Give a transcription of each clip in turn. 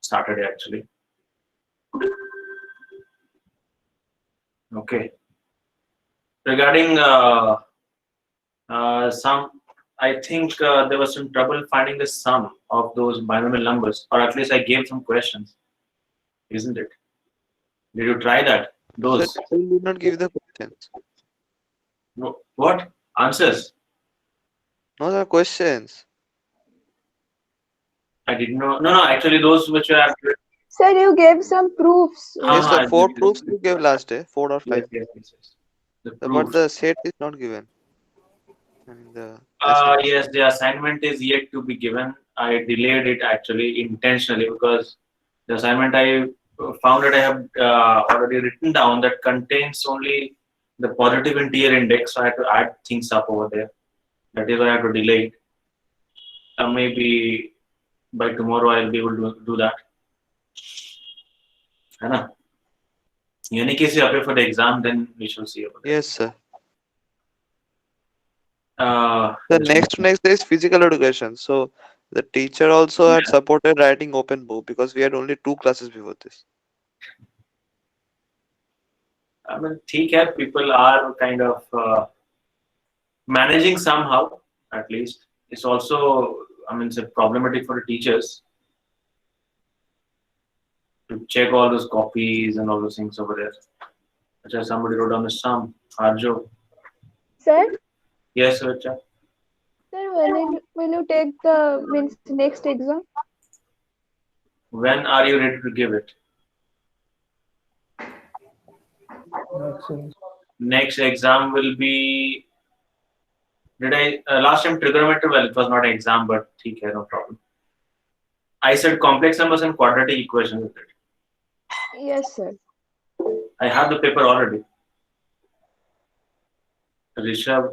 Saturday actually. Okay. Regarding some, I think there was some trouble finding the sum of those binomial numbers, or at least I gave some questions, isn't it? Did you try that? So Those you did not give the questions. what answers? No, the questions. I didn't know. No, no. Actually, those which are. Sir, you gave some proofs. Yes, I the four did. proofs you gave last day, 4 or 5. Yes. The But proof. the set is not given. And the assignment. Yes, the assignment is yet to be given. I delayed it actually intentionally because the assignment I found that I have already written down that contains only the positive integer index. So I had to add things up over there. That is why I have to delay it. Maybe by tomorrow I'll be able to do that. है ना? In any case, you appear for the exam, then we shall see about it. Yes, sir. Uh, The just- next is physical education. So the teacher also had supported writing open book because we had only 2 classes before this. I mean, ठीक है, people are kind of managing somehow, at least. It's also, I mean, it's a problematic for the teachers to check all those copies and all those things over there. Achha, somebody wrote down the sum. Arjo. Sir, Yes, Achha. sir, when will you take the next exam? When are you ready to give it? Next exam will be. Did I last time trigonometry? Well, it was not an exam, but ठीक है, no problem. I said complex numbers and quadratic equations. Yes, sir. I have the paper already. Rishabh,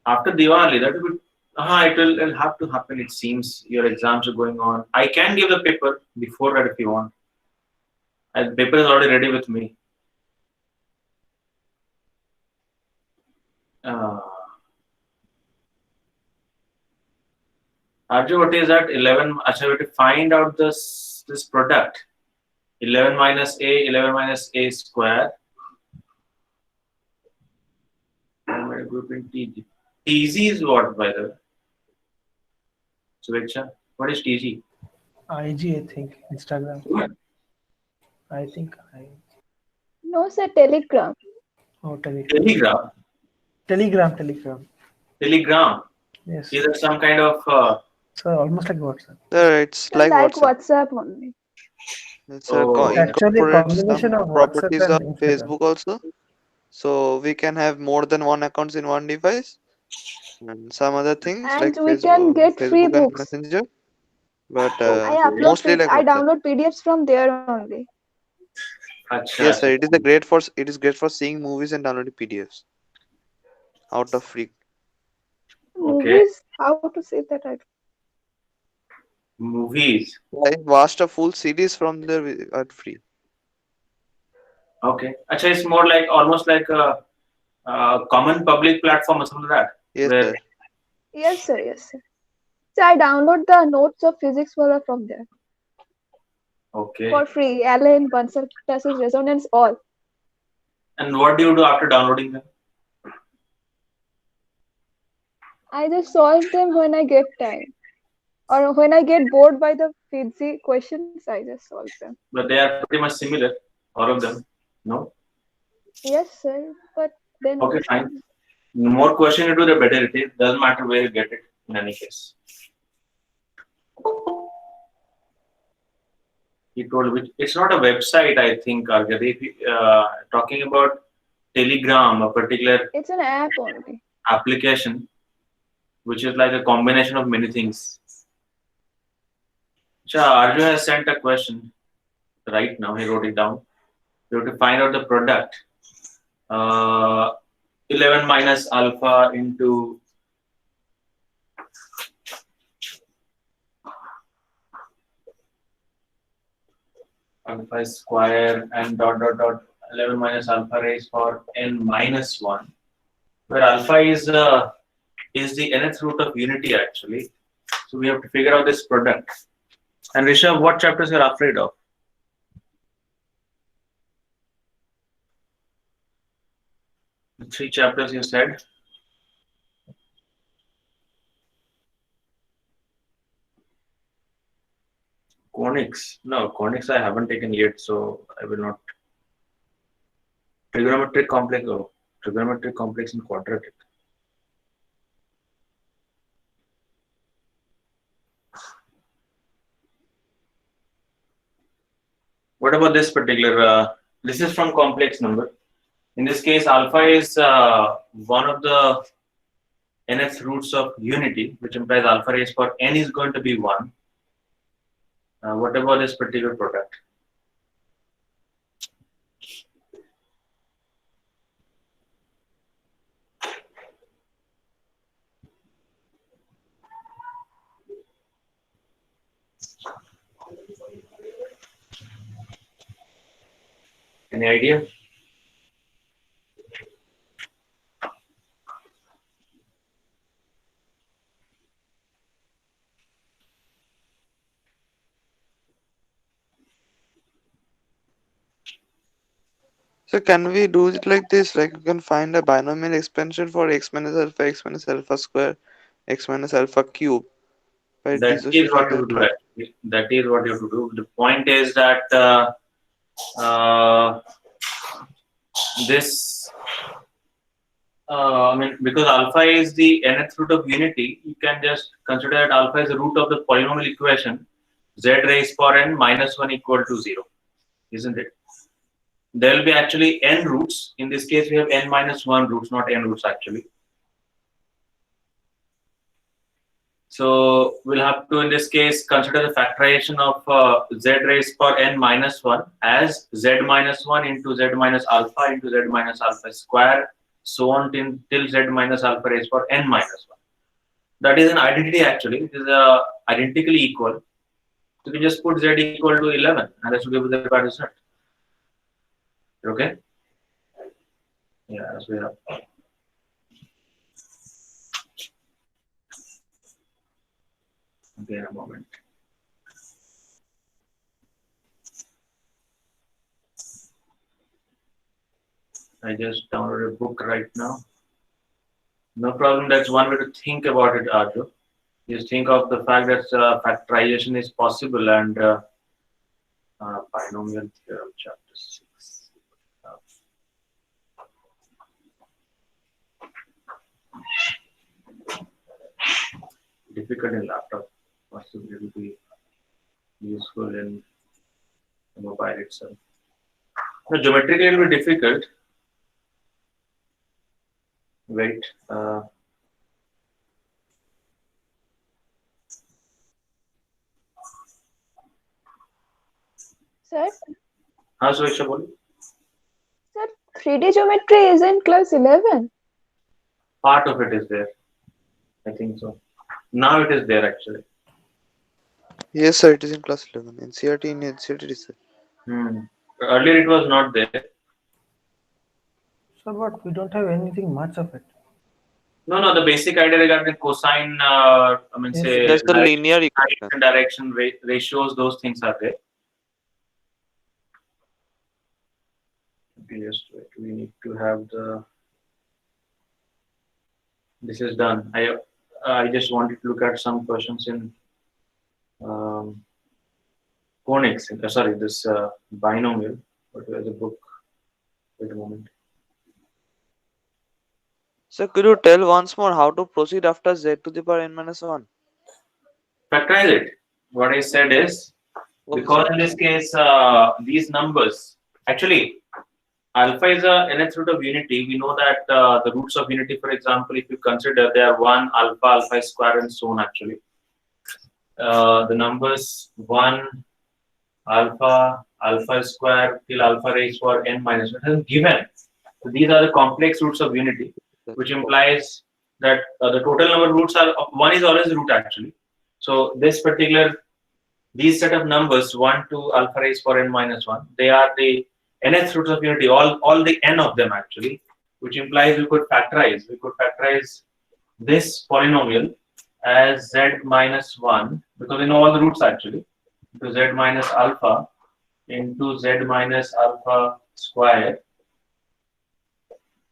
after Diwali, that will be. It'll have to happen. It seems your exams are going on. I can give the paper before that if you want. The paper is already ready with me. Arju, what is that? 11. Actually, we have to find out this product. 11 minus a square. Group in TG. TZ is what, by the way? Suveksha, what is TG? IG, I think. Instagram. What? I think No, sir, Telegram. Oh, Telegram. Telegram. Yes. Is it some kind of? So almost like WhatsApp. Sir, it's Sir, like WhatsApp. WhatsApp only. It's Oh. Actually, incorporates combination some of WhatsApp properties and of Instagram. Facebook also. So we can have more than one accounts in one device. And some other things And like we can get free Facebook and books. Messenger. But I upload mostly like I WhatsApp. download PDFs from there only. Yes, sir. It is great for seeing movies and downloading PDFs out of free. Movies? How to say that? Movies. I watched a full series from there at free. Okay. Actually, it's more like almost like a common public platform or something like that. Yes, where- sir. Yes, sir. Yes, sir. So I download the notes of physics from there Okay. for free. Allen, Bunsen, Tussauds, resonance, all. And what do you do after downloading them? I just solve them when I get time, or when I get bored by the physics questions. I just solve them. But they are pretty much similar, all of them. No? Yes, sir. But then. Okay, fine. The more question you do, the better it is. Doesn't matter where you get it in any case. He told which it's not a website, I think, Argadeep. Talking about Telegram, a particular It's an app only. application, which is like a combination of many things. Arju has sent a question right now. He wrote it down. You have to find out the product. 11 minus alpha into alpha square and dot 11 minus alpha raised for n minus 1, where alpha is the nth root of unity actually. So we have to figure out this product. And Rishabh, what chapters you're afraid of? The 3 chapters you said. Conics. No, conics I haven't taken yet, so I will not. Trigonometric complex. Oh, trigonometric complex and quadratic. What about this particular? This is from complex number. In this case, alpha is one of the nth roots of unity, which implies alpha raised for n is going to be 1. What about this particular product? Any idea? So can we do it like this? Like you can find a binomial expansion for x minus alpha square, x minus alpha cube by That is what dissociating you have to that, do right? actually. That is what you have to do. The point is that this, I mean, because alpha is the nth root of unity, you can just consider that alpha is the root of the polynomial equation z raised power n minus 1 equal to 0, isn't it? There will be actually n roots. In this case, we have n minus 1 roots, not n roots actually. So we'll have to, in this case, consider the factorization of z raised power n minus 1 as z minus 1 into z minus alpha into z minus alpha square, so on till z minus alpha raised power n minus 1. That is an identity actually. It is identically equal. So we just put z equal to 11 and that should give the right result. Okay? Yeah, as we have. Okay, a moment. I just downloaded a book right now. No problem. That's one way to think about it, Arju. Just think of the fact that factorization is possible and binomial theorem, chapter 6. Difficult in laptop, possibly it will be useful in the mobile itself. No, geometrically it will be difficult. Wait. Sir, हाँ सुरेश बोलो. sir, 3D geometry is in class 11. Part of it is there. I think so. Now it is there actually. Yes, sir. It is in class 11. NCERT in NCERT it is there. Earlier it was not there. So what? We don't have anything much of it. No. The basic idea regarding cosine, I mean, Yes, say That's the linear height equation. and direction ratios. Those things are there. Okay, just wait. We need to have the. This is done. I just wanted to look at some questions in conics. Sorry, this binomial. But where's the book? Wait a moment. So could you tell once more how to proceed after z to the power n minus 1? Factorize it. What I said is, Okay, because sir. in this case, these numbers, actually, alpha is a nth root of unity. We know that the roots of unity, for example, if you consider they are 1, alpha square, and so on, actually. The numbers 1, alpha square till alpha raised for n minus 1 is given. So these are the complex roots of unity, which implies that the total number of roots are 1 is always root actually. So this particular, these set of numbers 1 to alpha raised for n minus 1, they are the nth roots of unity, all the n of them actually, which implies we could factorize this polynomial as z minus 1 because we know all the roots actually. into z minus alpha into z minus alpha square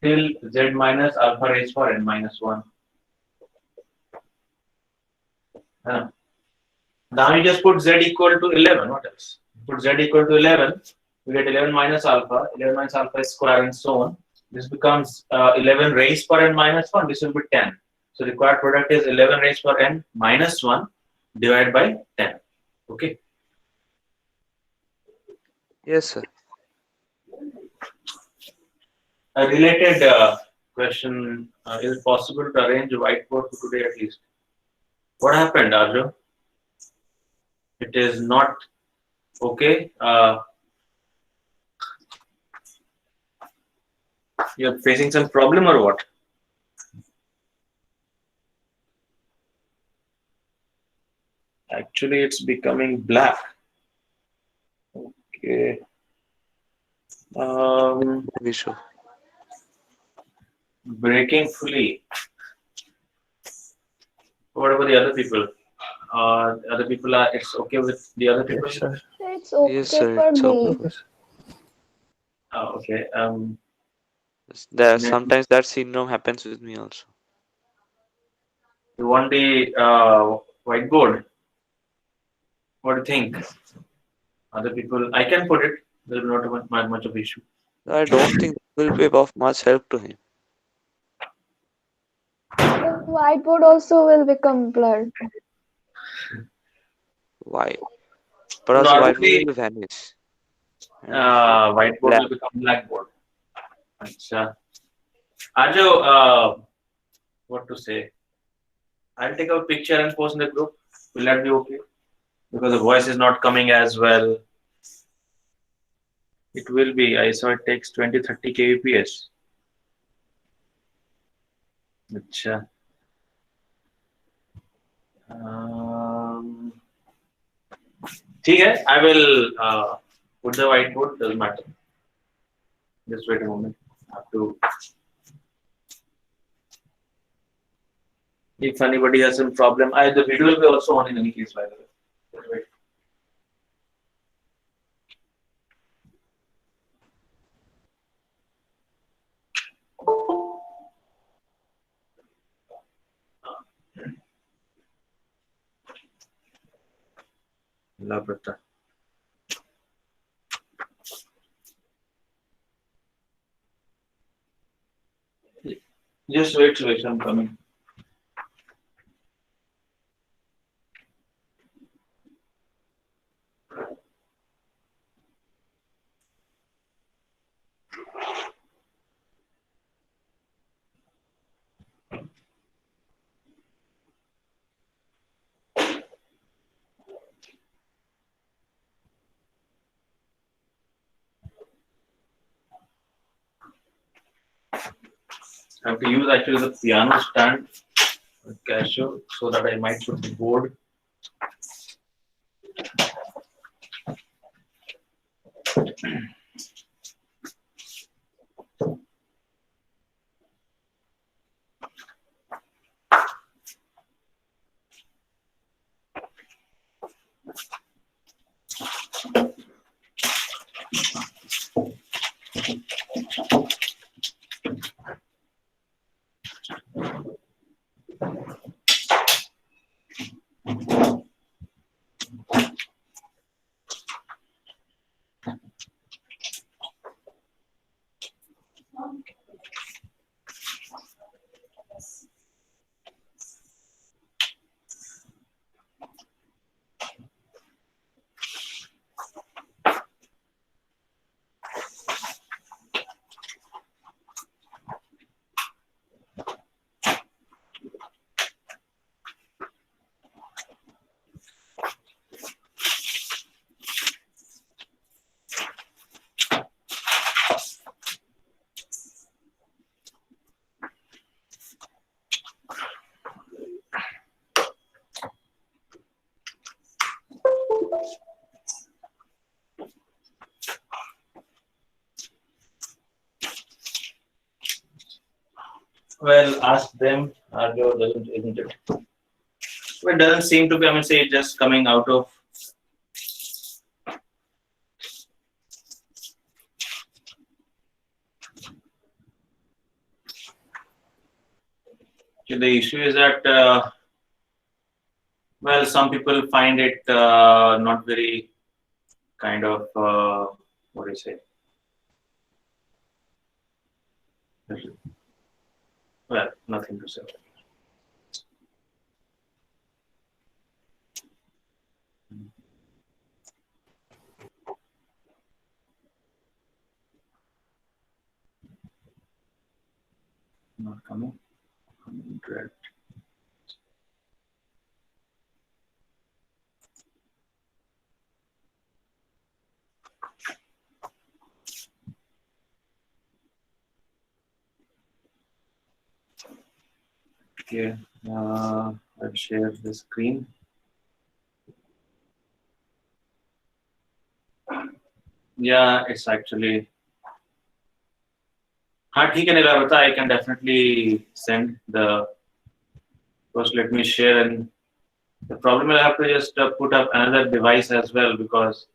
till z minus alpha raised for n minus 1. Now you just put z equal to 11. What else? Put z equal to 11. We get 11 minus alpha. 11 minus alpha is square and so on. This becomes 11 raised for n minus 1. This will be 10. So required product is 11 raised for n minus 1 divided by 10. Okay. Yes, sir. A related question: is it possible to arrange a whiteboard for today at least? What happened, Arjo? It is not okay. You're facing some problem or what? Actually, it's becoming black. Okay. Vishu. Breaking fully. What about the other people? Other people are. It's okay with the other people. Yes, sir. It's okay Yes, sir. for It's me. okay. Yes. Okay. There Next. sometimes that syndrome happens with me also. You want the whiteboard? What do you think? Other people, I can put it. There will not be much of issue. I don't think it will be of much help to him. The whiteboard also will become blurred. Why? Perhaps the white Normally, will vanish. And whiteboard black. will become blackboard. Acha. Arjo, what to say? I'll take a picture and post in the group. Will that be okay? Because the voice is not coming as well. It will be. I saw it takes 20-30 kbps. Acha. ठीक है. I will put the whiteboard. Doesn't matter. Just wait a moment. I have to. If anybody has some problem, the video will be also on in any case, by the way. Just wait. La Prata. Just wait, Suresh, I'm coming. I have to use actually the piano stand Casio so that I might put the board. Well, ask them. Arjo isn't it? Well, it doesn't seem to be. I mean, say it's just coming out of The issue is that well, some people find it not very kind of what do you say? Well, nothing to say. Not coming. Red. Okay, I'll share the screen. Yeah, it's actually. हाँ ठीक है नीलावता, I can definitely send the. First, let me share, and the problem I'll have to just put up another device as well because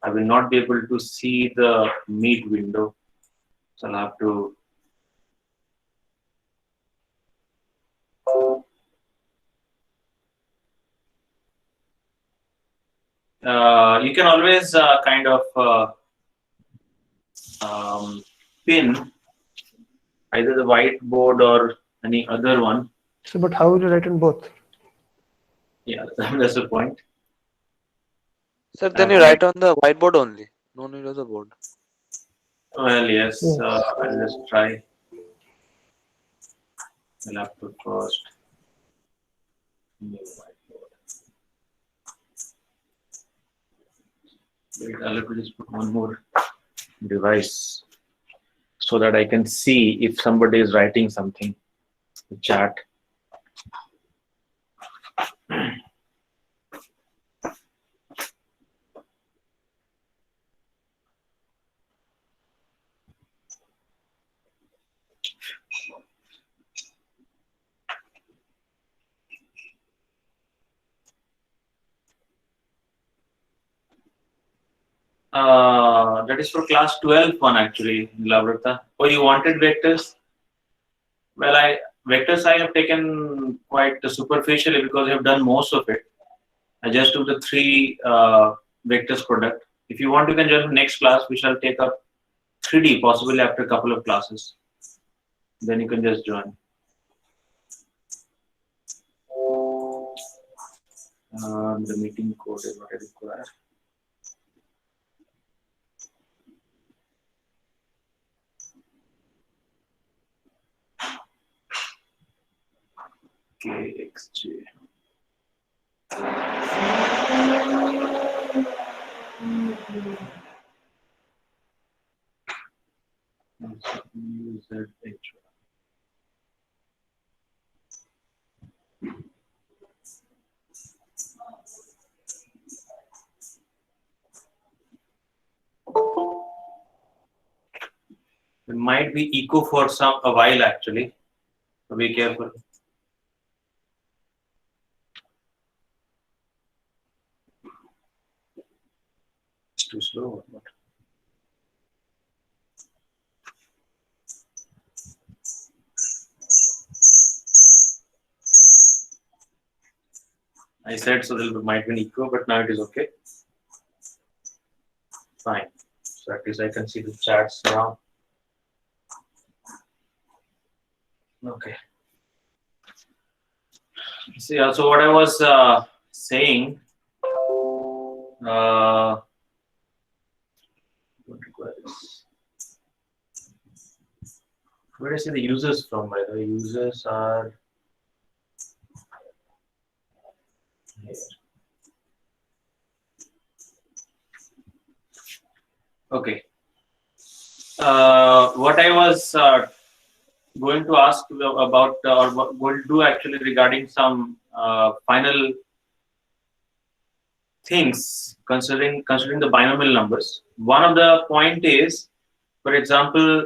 I will not be able to see the Meet window, so I'll have to. You can always kind of pin either the whiteboard or any other one. So, but how will you write on both? Yeah, that's the point. Sir, then you write on the whiteboard only. No need of the board. Well, yes, Yes. I'll just try. I'll have to first. New whiteboard. Wait, I'll have to just put one more device so that I can see if somebody is writing something. The chat. That is for class 12 one actually, Lavrata. Oh, you wanted vectors? Well, vectors I have taken quite superficially because I have done most of it. I just took the 3 vectors product. If you want, you can join the next class. We shall take up 3D possibly after a couple of classes. Then you can just join. The meeting code is what I require. KXJ. User H1. It might be echo for a while actually. So be careful. It's too slow or what? I said so there might be an echo, but now it is okay. Fine. So at least I can see the chats now. Okay. See, so what I was saying, what requires? Where do I see the users from? By the way, users are here. Okay. What I was going to ask about or what going to do actually regarding some final things considering the binomial numbers. One of the point is, for example,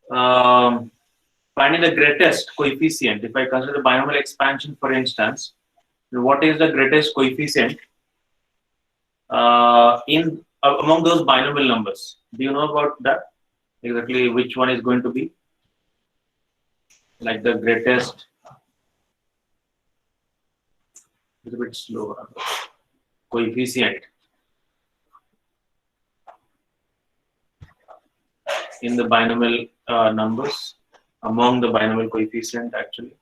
finding the greatest coefficient. If I consider the binomial expansion, for instance, what is the greatest coefficient in among those binomial numbers? Do you know about that? Exactly which one is going to be? like the greatest. It's a bit slower. Coefficient in the binomial numbers, among the binomial coefficient actually.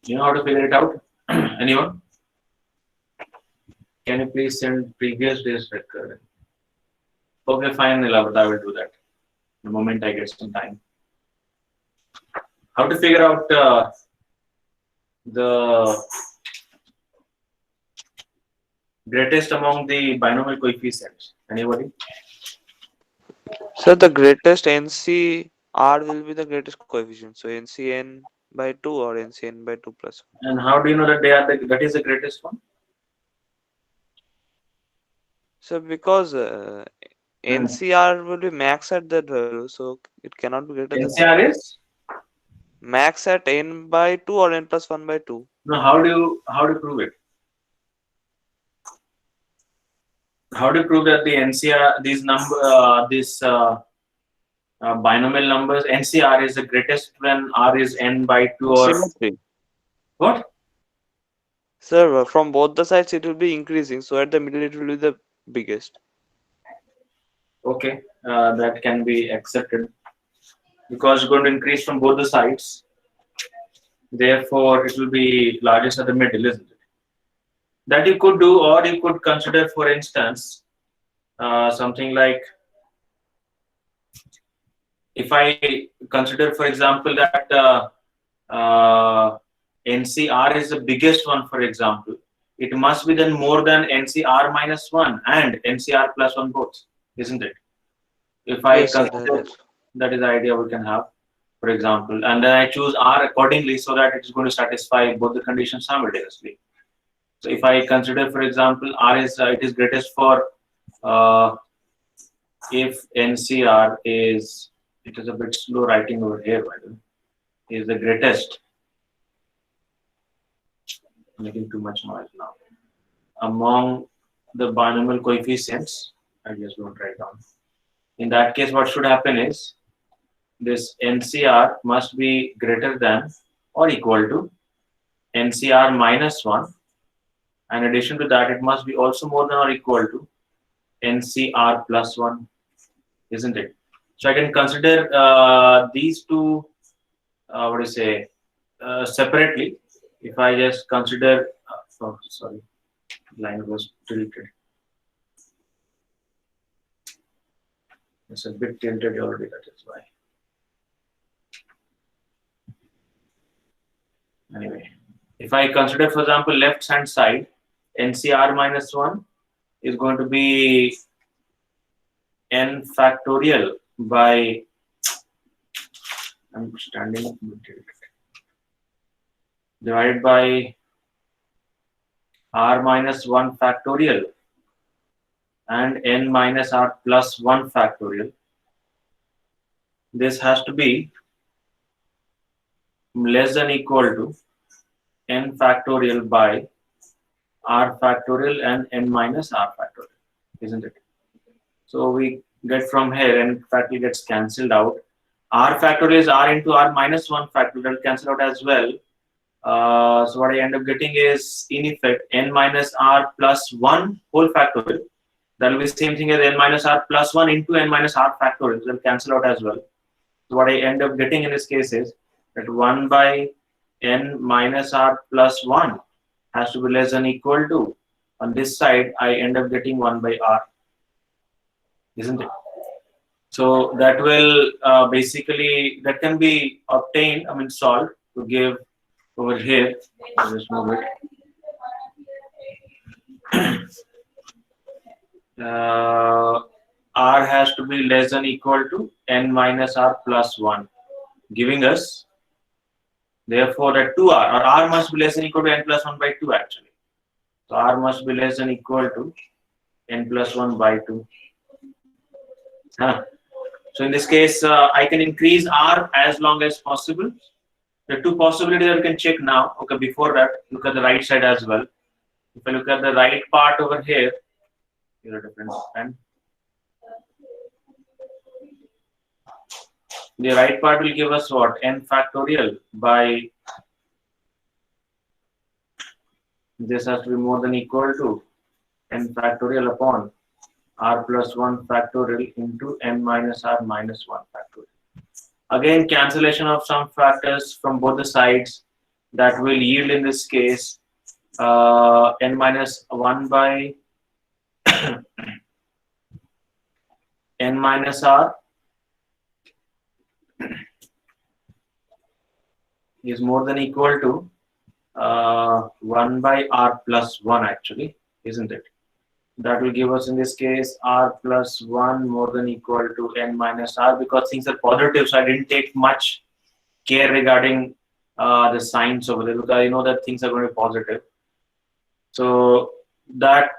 You know how to figure it out? Anyone? Can you please send previous day's record? Okay, fine, Nilavata, I will do that the moment I get some time. How to figure out the greatest among the binomial coefficients? Anybody? So the greatest NCR will be the greatest coefficient. So NCN by 2 or NCN by 2 plus 1. And how do you know that they are that is the greatest one? So because NCR will be max at that value, so it cannot be greater than that. NCR is? Max at n by 2 or n plus 1 by 2. No, how do you prove it? How do you prove that the NCR binomial numbers NCR is the greatest when R is n by 2 or Symmetry. what? Sir, from both the sides it will be increasing, so at the middle it will be the biggest. Okay, that can be accepted because it's going to increase from both the sides. Therefore, it will be largest at the middle, isn't it? That you could do, or you could consider, for instance, something like if I consider, for example, that NCR is the biggest one, for example, it must be then more than NCR minus 1 and NCR plus 1 both, isn't it? If I Yes, sir, consider, that is the idea we can have, for example, and then I choose R accordingly so that it's going to satisfy both the conditions simultaneously. So if I consider, for example, R is it is greatest for if NCR is, it is a bit slow writing over here, by the way, is the greatest. I'm making too much noise now. Among the binomial coefficients, I just don't write down. In that case, what should happen is this NCR must be greater than or equal to NCR minus 1. And in addition to that, it must be also more than or equal to NCR plus 1, isn't it? So I can consider these two, what do you say, separately. If I just consider, oh, sorry, line was tilted. It's a bit tilted already, that is why. Anyway, if I consider, for example, left hand side, NCR minus 1 is going to be n factorial by, I'm standing, divided by R minus 1 factorial and n minus R plus 1 factorial. This has to be less than equal to n factorial by R factorial and n minus R factorial, isn't it? So we get from here, n factorial gets cancelled out. R factorial is R into R minus 1 factorial, that will cancel out as well. So what I end up getting is, in effect, n minus R plus 1 whole factorial. That will be the same thing as n minus R plus 1 into n minus R factorial. That will cancel out as well. So what I end up getting in this case is that 1 by n minus R plus 1 has to be less than equal to, on this side, I end up getting 1 by R, isn't it? So that will basically, that can be obtained, solved to give over here. I'll just move it. R has to be less than equal to n minus R plus 1, giving us, therefore, that 2R, or R must be less than equal to n plus 1 by 2 actually. So R must be less than equal to n plus 1 by 2. So in this case, I can increase R as long as possible. The two possibilities that you can check now. Okay, before that, look at the right side as well. If I look at the right part over here, here's a different pen. The right part will give us what? N factorial by, this has to be more than equal to n factorial upon r plus 1 factorial into n minus r minus 1 factorial. Again, cancellation of some factors from both the sides that will yield in this case n minus 1 by n minus r is more than equal to 1 by r plus 1 actually, isn't it? That will give us in this case r plus 1 more than equal to n minus r, because things are positive, so I didn't take much care regarding the signs over there, because I know that things are going to be positive. So that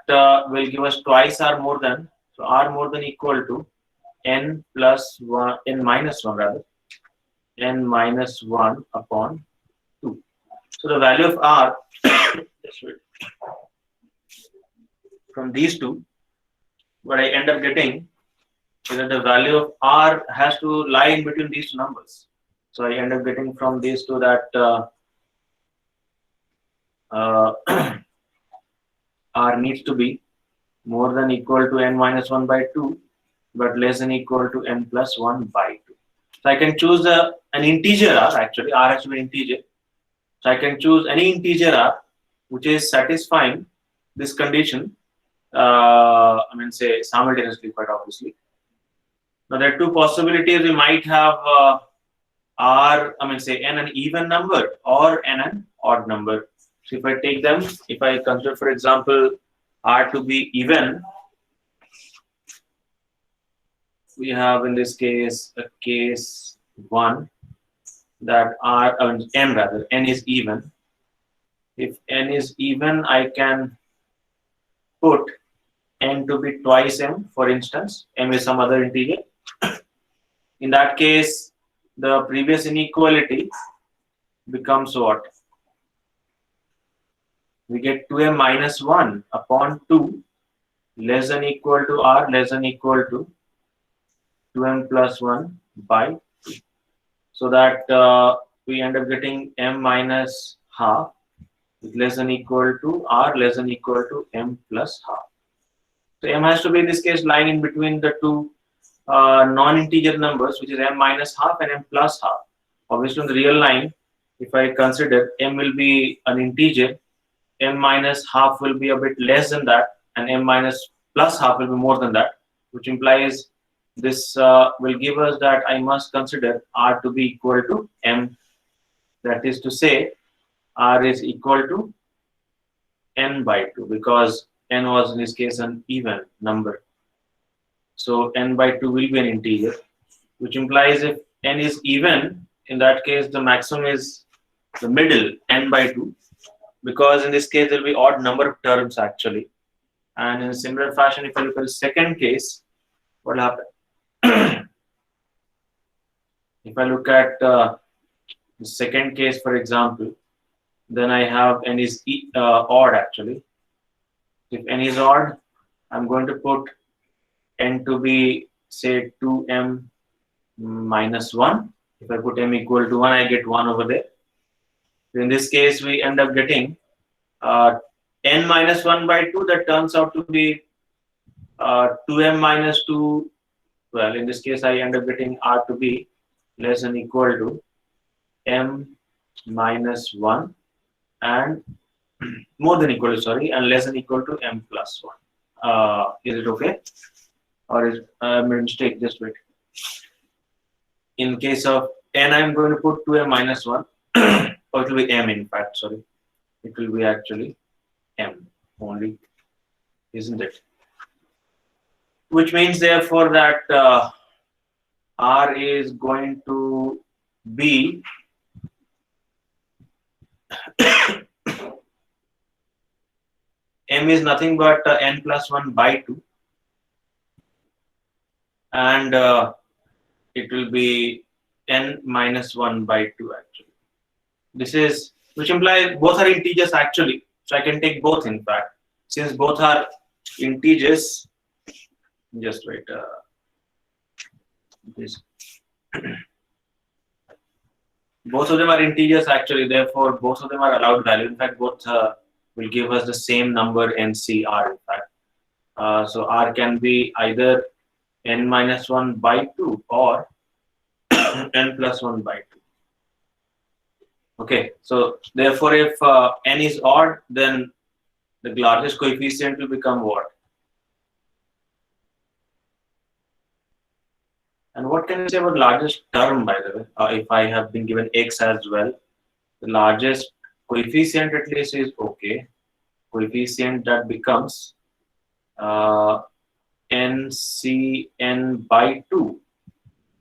will give us twice r more than, so r more than equal to n plus 1, n minus 1 rather, n minus 1 upon 2. So the value of r from these two, what I end up getting is that the value of r has to lie in between these two numbers. So I end up getting from these two that r needs to be more than equal to n minus 1 by 2, but less than equal to n plus 1 by 2. So I can choose an integer r, actually r has to be an integer. So I can choose any integer r which is satisfying this condition, I mean say simultaneously, quite obviously. Now there are two possibilities. We might have r, I mean say n an even number or n an odd number. So if I take them, if I consider for example r to be even, we have in this case a case 1 that r, n rather, n is even. If n is even, I can put n to be twice m, for instance, m is some other integer. In that case, the previous inequality becomes what? We get 2m minus 1 upon 2 less than equal to r less than equal to 2m plus 1 by 2. So that we end up getting m minus half is less than equal to r less than equal to m plus half. So m has to be in this case lying in between the two non-integer numbers, which is m minus half and m plus half. Obviously, on the real line, if I consider m will be an integer, m minus half will be a bit less than that, and m minus plus half will be more than that, which implies this will give us that I must consider r to be equal to m. That is to say, r is equal to n by 2, because n was in this case an even number. So n by 2 will be an integer, which implies if n is even, in that case the maximum is the middle, n by 2, because in this case there will be odd number of terms actually. And in a similar fashion, if I look at the second case, what will happen? If I look at the second case, for example, then I have n is odd actually. If n is odd, I'm going to put n to be say 2m minus 1. If I put m equal to 1, I get 1 over there. So in this case, we end up getting n minus 1 by 2. That turns out to be 2m minus 2. Well, in this case, I end up getting r to be less than equal to m minus 1 and more than equal to, sorry, and less than equal to m plus 1. Is it okay? Or is I made a mistake? Just wait. In case of n, I'm going to put 2m minus 1. Or it will be m, in fact, sorry. It will be actually m only, isn't it? Which means therefore that r is going to be m is nothing but n plus 1 by 2, and it will be n minus 1 by 2 actually. This is, which implies both are integers actually. So I can take both in fact. Since both are integers, just wait. This. Both of them are integers actually, therefore both of them are allowed value. In fact, both will give us the same number NCR in fact. So R can be either n minus 1 by 2 or n plus 1 by 2. Okay, so therefore if n is odd, then the largest coefficient will become what? And what can you say about largest term, by the way? If I have been given x as well, the largest coefficient at least is okay. Coefficient that becomes NCN by 2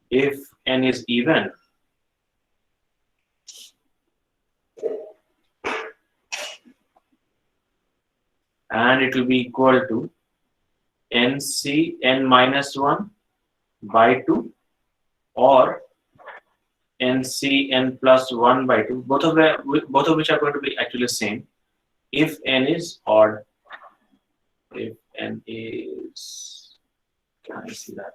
if n is even. And it will be equal to NCN minus 1 by 2 or NCN plus 1 by 2, both of which are going to be actually same if n is odd. If n is, can I see that?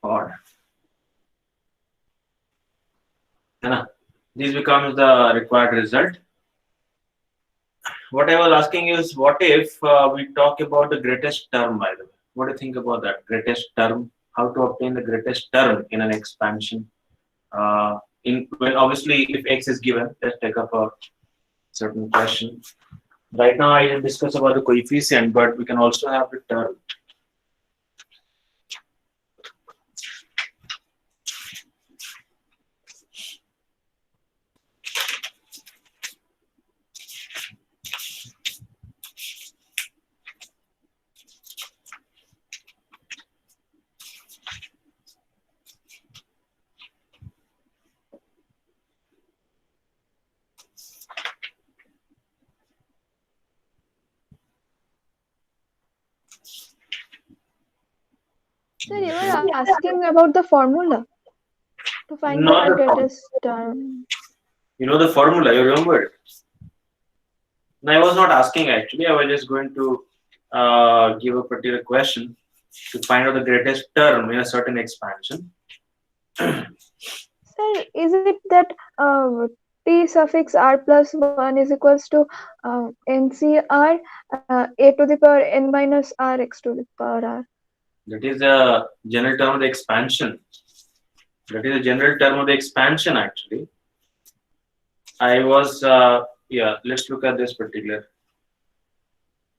Odd. This becomes the required result. What I was asking is, what if we talk about the greatest term, by the way? What do you think about that? Greatest term, how to obtain the greatest term in an expansion? When obviously, if x is given, let's take up a certain question. Right now, I will discuss about the coefficient, but we can also have the term. Sir, you were asking about the formula to find Not the the formula. greatest term. You know the formula, you remember it? No, I was not asking actually. I was just going to give a particular question to find out the greatest term in a certain expansion. Sir, is it that t suffix r plus 1 is equals to NCR a to the power n minus r x to the power r? That is a general term of the expansion. That is a general term of the expansion actually. I was, yeah, let's look at this particular.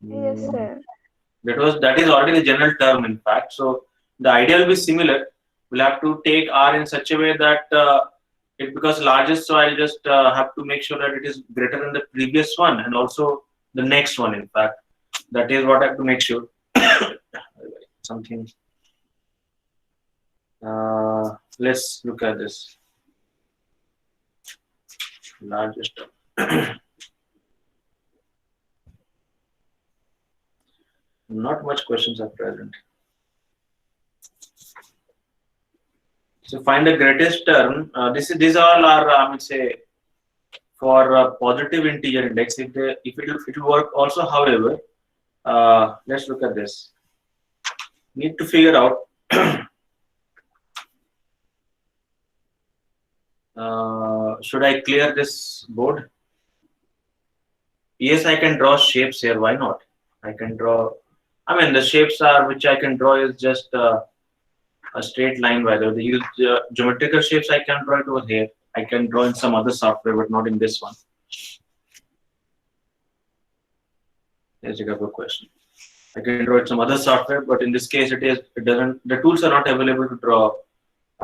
Yes, sir. That is already the general term in fact. So the idea will be similar. We'll have to take R in such a way that it becomes largest. So I'll just have to make sure that it is greater than the previous one and also the next one in fact. That is what I have to make sure. Something. Let's look at this. Largest term. Not much questions are present. So find the greatest term. These all are, I would say, for positive integer index. If it will work also, however, let's look at this. Need to figure out. Should I clear this board? Yes, I can draw shapes here. Why not? I can draw. I mean, the shapes are which I can draw is just a straight line. By the way, they use geometrical shapes. I can draw it over here. I can draw in some other software, but not in this one. Let's take up a question. I can draw it some other software, but in this case, it doesn't. The tools are not available to draw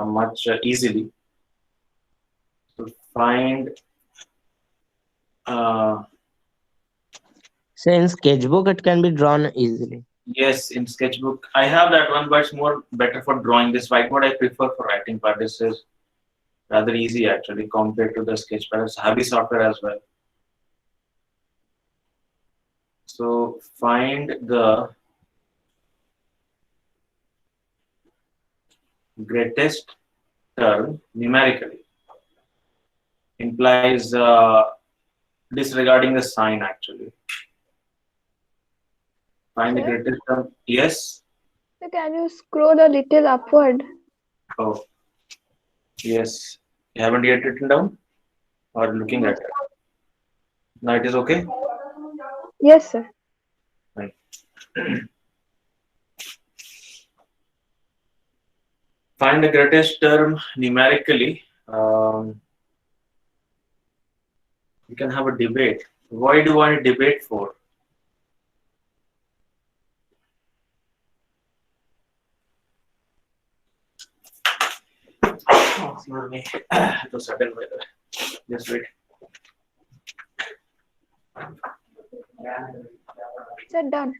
much easily. So find. So in sketchbook, it can be drawn easily. Yes, in sketchbook I have that one, but it's more better for drawing. This whiteboard I prefer for writing, but this is rather easy actually compared to the sketchpad. It's heavy software as well. So find the greatest term numerically implies disregarding the sign actually. Find the Sir? greatest term. Yes. So can you scroll a little upward? Oh, yes. You haven't yet written down or looking No. at it. Now it is okay. Yes, sir. Fine. Find the greatest term numerically. We can have a debate. Why do you want a debate for? Oh, excuse me. It was sudden by the way. Just wait. Sir, done.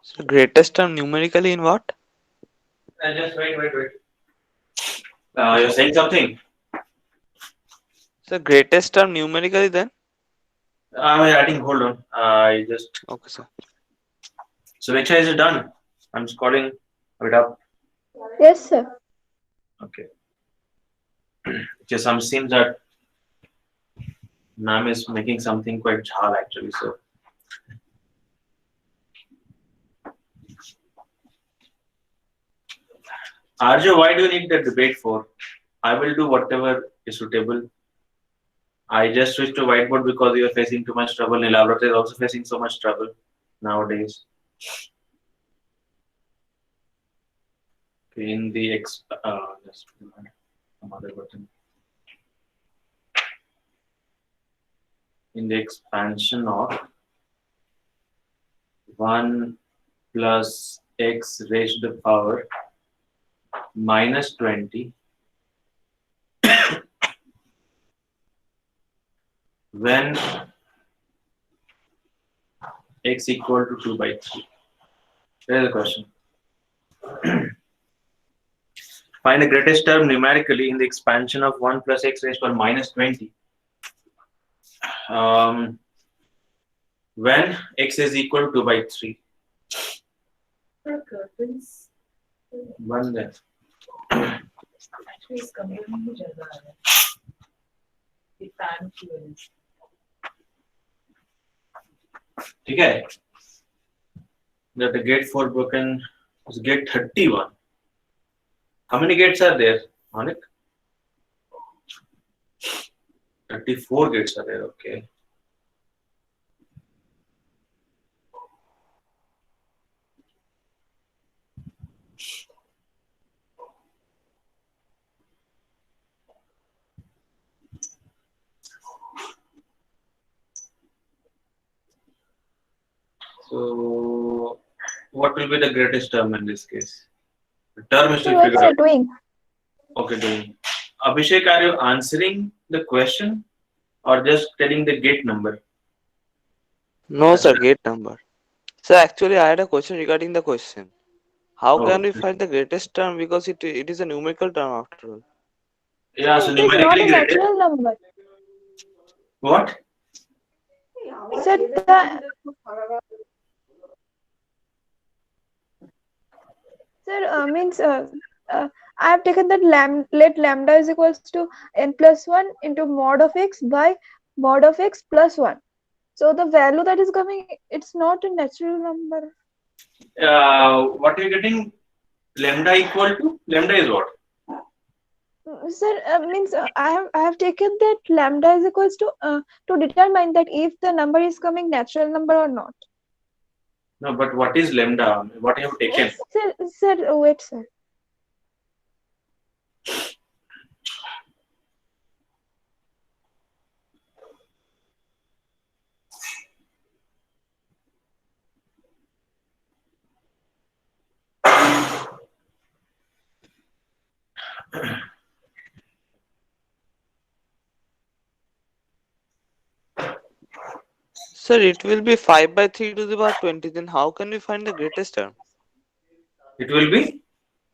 So greatest term numerically in what? Just wait. You're saying something? So greatest term numerically then? I'm adding. Hold on. I just. Okay, sir. So which is it done? I'm scrolling it up. Yes, sir. Okay. Just some seems that Nam is making something quite jhal actually. So. Arjo, why do you need the debate for? I will do whatever is suitable. I just switched to whiteboard because you are facing too much trouble. Nilavrata is also facing so much trouble nowadays. In the just some other button. In the expansion of 1 plus x raised to the power minus 20 when x equal to 2 by 3. Here's the question. Find the greatest term numerically in the expansion of 1 plus x raised to power minus 20. When x is equal to 2 by 3. One there. Actually, इसका मेरे में भी ज़्यादा आ रहा है। ये fan की वजह से। ठीक है? That the gate 4 broken is gate 31. How many gates are there on it? 34 gates are there, okay. So, what will be the greatest term in this case? The term is So to what's figure sir out. doing? Okay, doing. Abhishek, are you answering the question or just telling the gate number? No, sir, gate number. So actually, I had a question regarding the question. How Oh, can we find the greatest term because it is a numerical term after all? yeah, Sir, so it is not numerically a greatest. natural number. What? Sir, sir, means I have taken that let lambda is equals to n plus 1 into mod of x by mod of x plus 1. So the value that is coming, it's not a natural number. What are you getting? Lambda equal to? Lambda is what? Sir, means I have taken that lambda is equals to determine that if the number is coming natural number or not. No, but what is lambda? What have you taken? Sir, wait, sir. Sir, it will be 5 by 3 to the power 20. Then how can we find the greatest term? It will be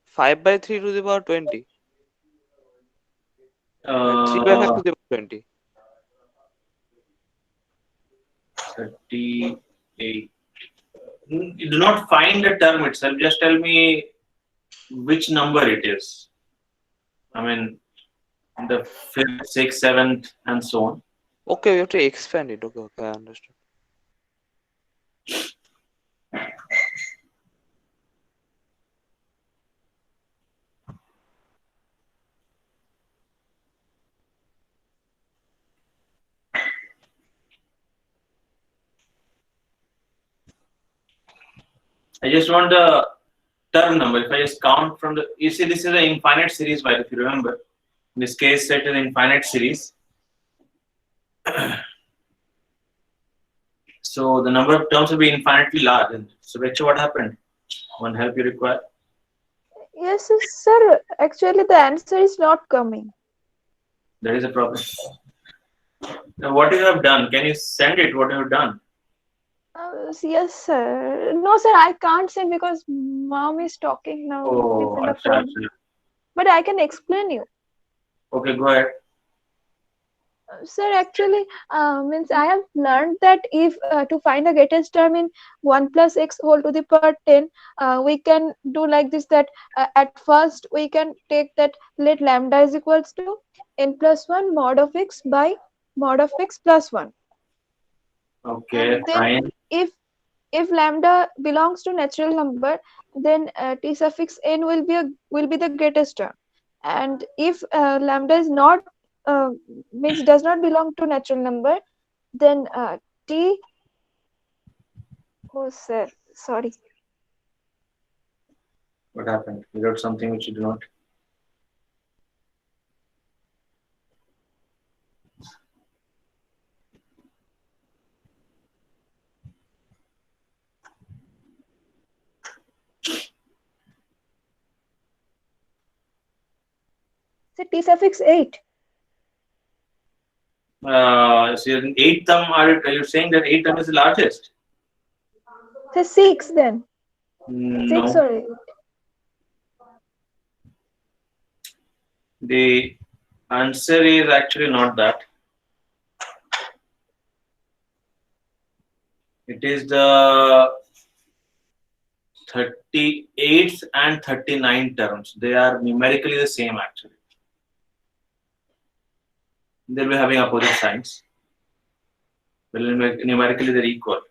5 by 3 to the power 20. 3 by 5 to the power 20. 38. You do not find the term itself. Just tell me which number it is. I mean, the fifth, sixth, seventh, and so on. Okay, we have to expand it. Okay, I understood. I just want the term number. If I just count from the, you see, this is an infinite series, right? If you remember, in this case, set an infinite series. So the number of terms will be infinitely large. And so, Vecha, what happened? One help you require? Yes, sir. Actually, the answer is not coming. There is a problem. Now, what you have done? Can you send it? What you have done? Yes, sir. No, sir, I can't send because mom is talking now. Oh, It's in the acha, phone. acha. But I can explain you. Okay, go ahead. Sir, actually, means I have learned that if to find the greatest term in 1 plus x whole to the power 10, we can do like this, that at first we can take that let lambda is equals to n plus 1 mod of x by mod of x plus 1. Okay, And then fine. if lambda belongs to natural number, then t suffix n will be the greatest term. And if lambda is not means does not belong to natural number, then t, oh sir, sorry, What happened? You wrote something which you do not. so t suffix 8. So your eighth term, are you saying that eighth term is the largest? So 6 then, 6 No. or 8. The answer is actually not that. It is the 38th and 39th terms. They are numerically the same actually. They'll be having opposite signs. But numerically they're equal.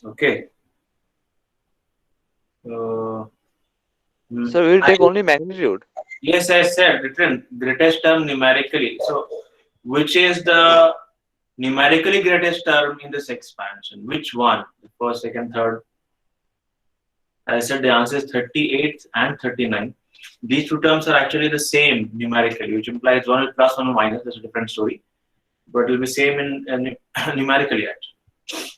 Okay. So we'll take only magnitude. Yes, I said written greatest term numerically. So, which is the numerically greatest term in this expansion? Which one? The first, second, third? I said the answer is 38 and 39. These two terms are actually the same numerically, which implies one is plus, one is minus. That's a different story, but it will be same in numerically actually.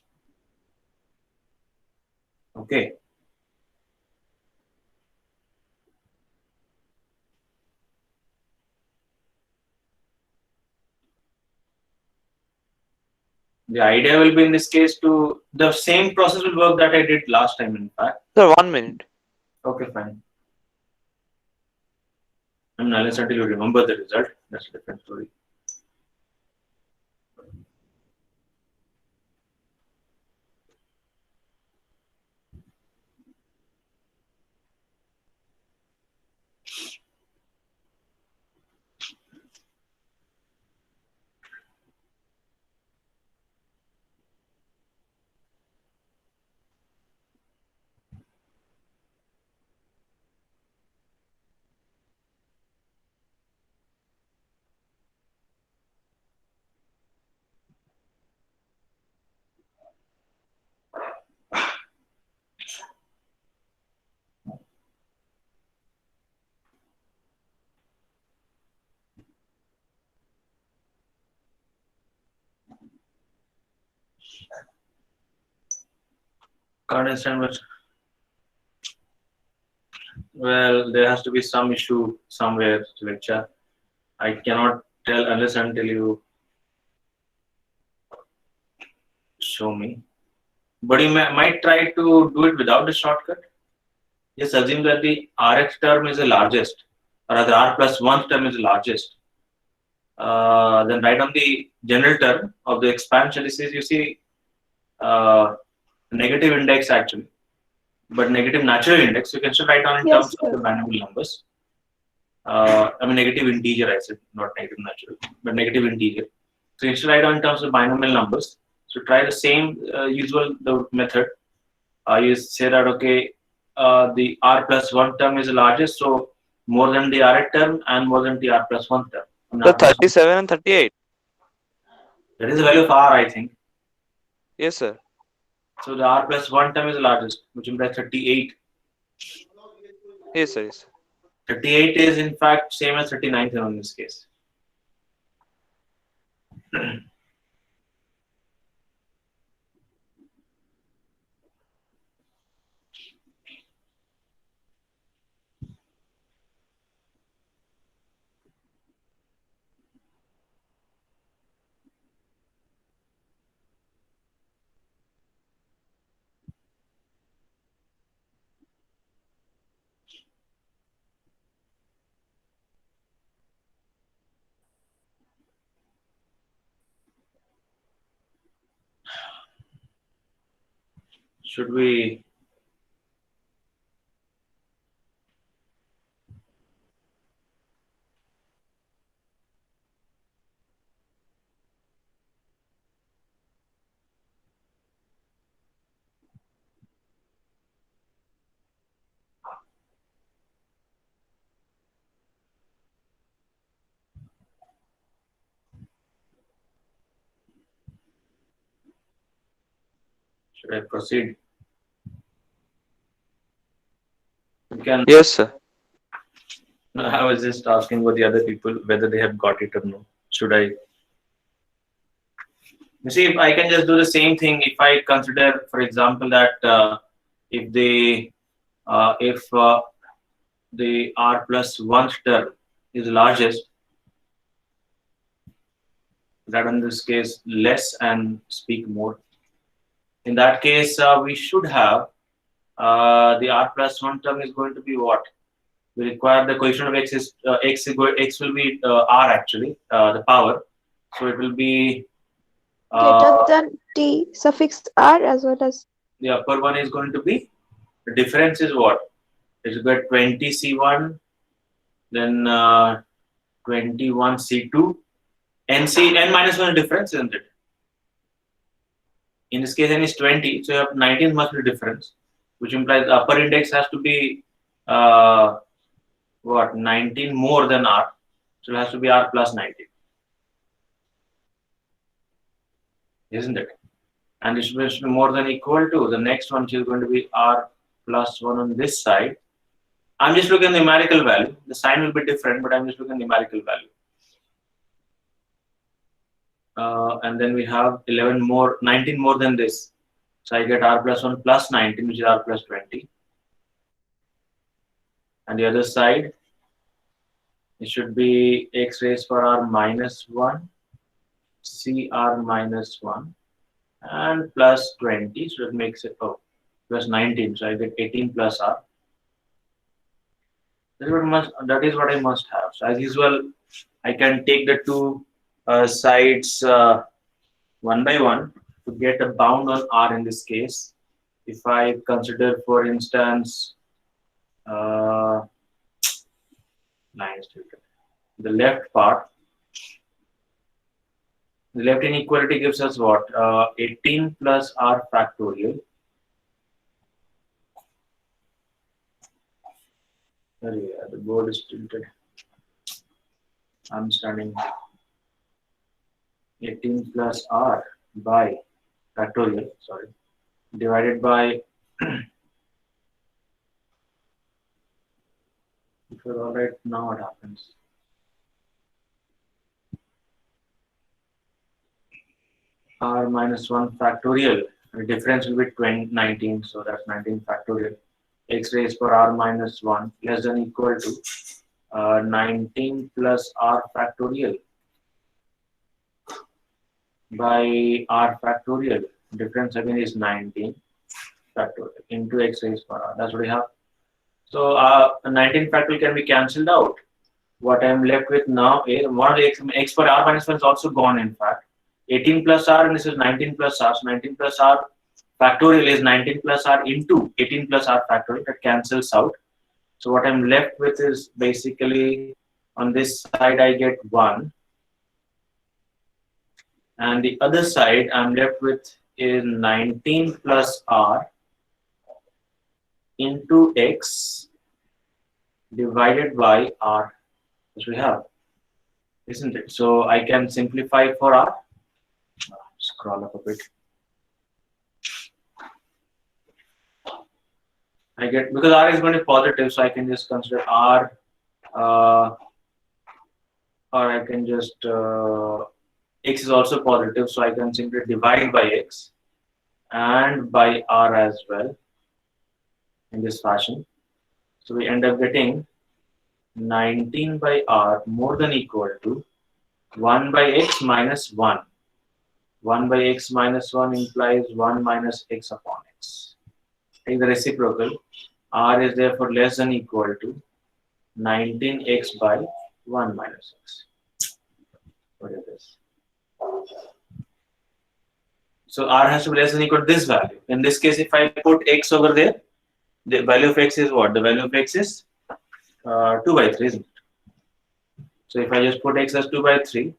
Okay. The idea will be in this case to the same process will work that I did last time. In fact. Sir, 1 minute. Okay, fine. And unless until you remember the result, that's a different story. Can't understand much. Well, there has to be some issue somewhere, Sulecha. I cannot tell unless until you show me. But you might try to do it without the shortcut. Just assume that the Rx term is the largest, or rather R plus 1 term is the largest. Then write on the general term of the expansion. This is, you see, negative index actually, but negative natural index. You can still write down in Yes, terms of the sir. binomial numbers. I mean negative integer, I said, not negative natural, but negative integer. So you should write down in terms of binomial numbers. So try the same usual the method. You say that okay, the R plus 1 term is the largest, so more than the R term and more than the R plus 1 term. And So R plus 1. 37 and 38. That is the value of R, I think. Yes, sir. So the R plus 1 term is the largest, which implies 38. Yes, sir. Yes. 38 is in fact same as 39 in this case. Should we? Should I proceed? You can. Yes, sir. I was just asking what the other people whether they have got it or no. Should I? You see, if I can just do the same thing, if I consider, for example, that if if the R plus 1 term is largest, that in this case less and speak more. In that case, we should have the R plus 1 term is going to be what? We require the coefficient of x is x will be R actually, the power. So it will be Greater than T suffix R as well as. the upper one is going to be, the difference is what? It's got 20 C1, then 21 C2, n minus 1 difference, isn't it? In this case, n is 20, so you have 19 must be difference, which implies the upper index has to be what, 19 more than R, so it has to be R plus 19, isn't it? And it should be more than equal to the next one, which is going to be R plus 1 on this side. I'm just looking at the numerical value. The sign will be different, but I'm just looking at numerical value. And then we have 19 more than this. So I get R plus 1 plus 19, which is R plus 20. And the other side, it should be x raised for R minus 1, CR minus 1, and plus 20. So it makes it, plus 19. So I get 18 plus R. That is what I must have. So as usual, I can take the two sides one by one to get a bound on R in this case. If I consider, for instance, the left part, the left inequality gives us what? 18 plus R factorial. Sorry, the board is tilted. I'm standing. 18 plus R by factorial, sorry, divided by, if you're all right, now what happens? r minus 1 factorial. The difference will be 19, so that's 19 factorial. X raised to r minus 1 less than equal to 19 plus r factorial by r factorial. Difference again is 19 factorial into x raised to r. That's what we have. So 19 factorial can be cancelled out. What I am left with now is one of the x for r minus 1 is also gone, in fact. 18 plus r, and this is 19 plus r. So 19 plus r factorial is 19 plus r into 18 plus r factorial. That cancels out. So what I'm left with is basically on this side I get 1. And the other side I'm left with is 19 plus r into x divided by r, which we have, isn't it? So I can simplify for r. Scroll up a bit. I get, because r is going to be positive, so I can just consider r, or I can just x is also positive, so I can simply divide by x and by r as well in this fashion. So we end up getting 19 by r more than equal to 1 by x minus 1. 1 by x minus 1 implies 1 minus x upon x. Take the reciprocal. R is therefore less than equal to 19x by 1 minus x. What is this? So r has to be less than equal to this value. In this case, if I put x over there, the value of x is what? The value of x is 2 by 3, isn't it? So if I just put x as 2 by 3,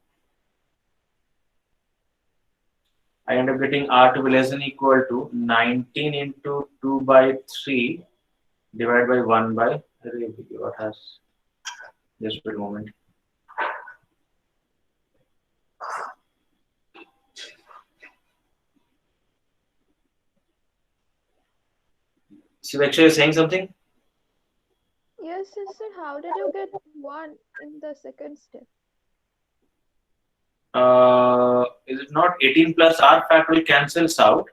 I end up getting r to be less than equal to 19 into 2 by 3 divided by 1 by 3. What has, just wait a moment. Shivaksha, you're saying something? Yes, yes, sir. How did you get 1 in the second step? Is it not 18 plus r factorial cancels out?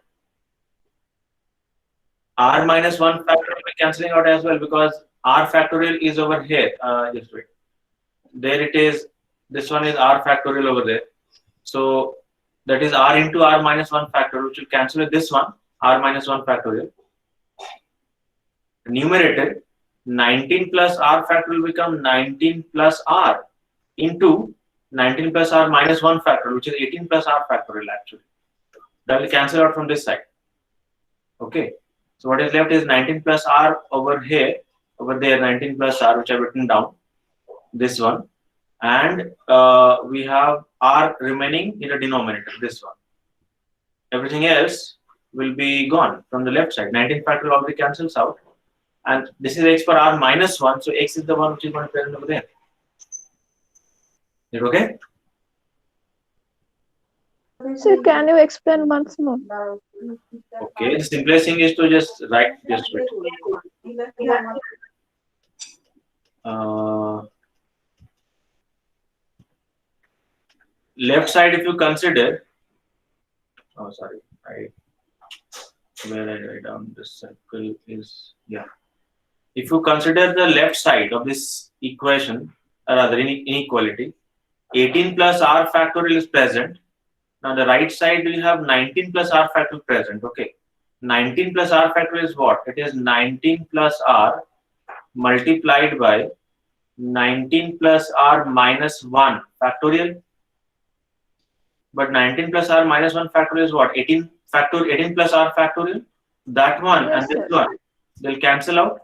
R minus 1 factorial will be cancelling out as well, because r factorial is over here. Just wait. There it is. This one is r factorial over there. So that is r into r minus 1 factorial, which will cancel with this one, r minus 1 factorial. Numerator 19 plus r factorial will become 19 plus r into 19 plus r minus 1 factorial, which is 18 plus r factorial actually. That will cancel out from this side. Okay. So what is left is 19 plus r over here, over there 19 plus r, which I've written down, this one. And we have r remaining in the denominator, this one. Everything else will be gone from the left side. 19 factorial already cancels out. And this is x for r minus 1, so x is the one which is going to present over there. Is it okay? Sir, can you explain once more? Okay, the simplest thing is to just write, just wait. Left side, if you consider, oh sorry, where I write down this circle is, yeah. If you consider the left side of this equation, or rather inequality, 18 plus r factorial is present. Now the right side will have 19 plus r factorial present. Okay, 19 plus r factorial is what? It is 19 plus r multiplied by 19 plus r minus 1 factorial. But 19 plus r minus 1 factorial is what? 18 factorial, 18 plus r factorial. That one Yes, and this sir. one, they'll cancel out.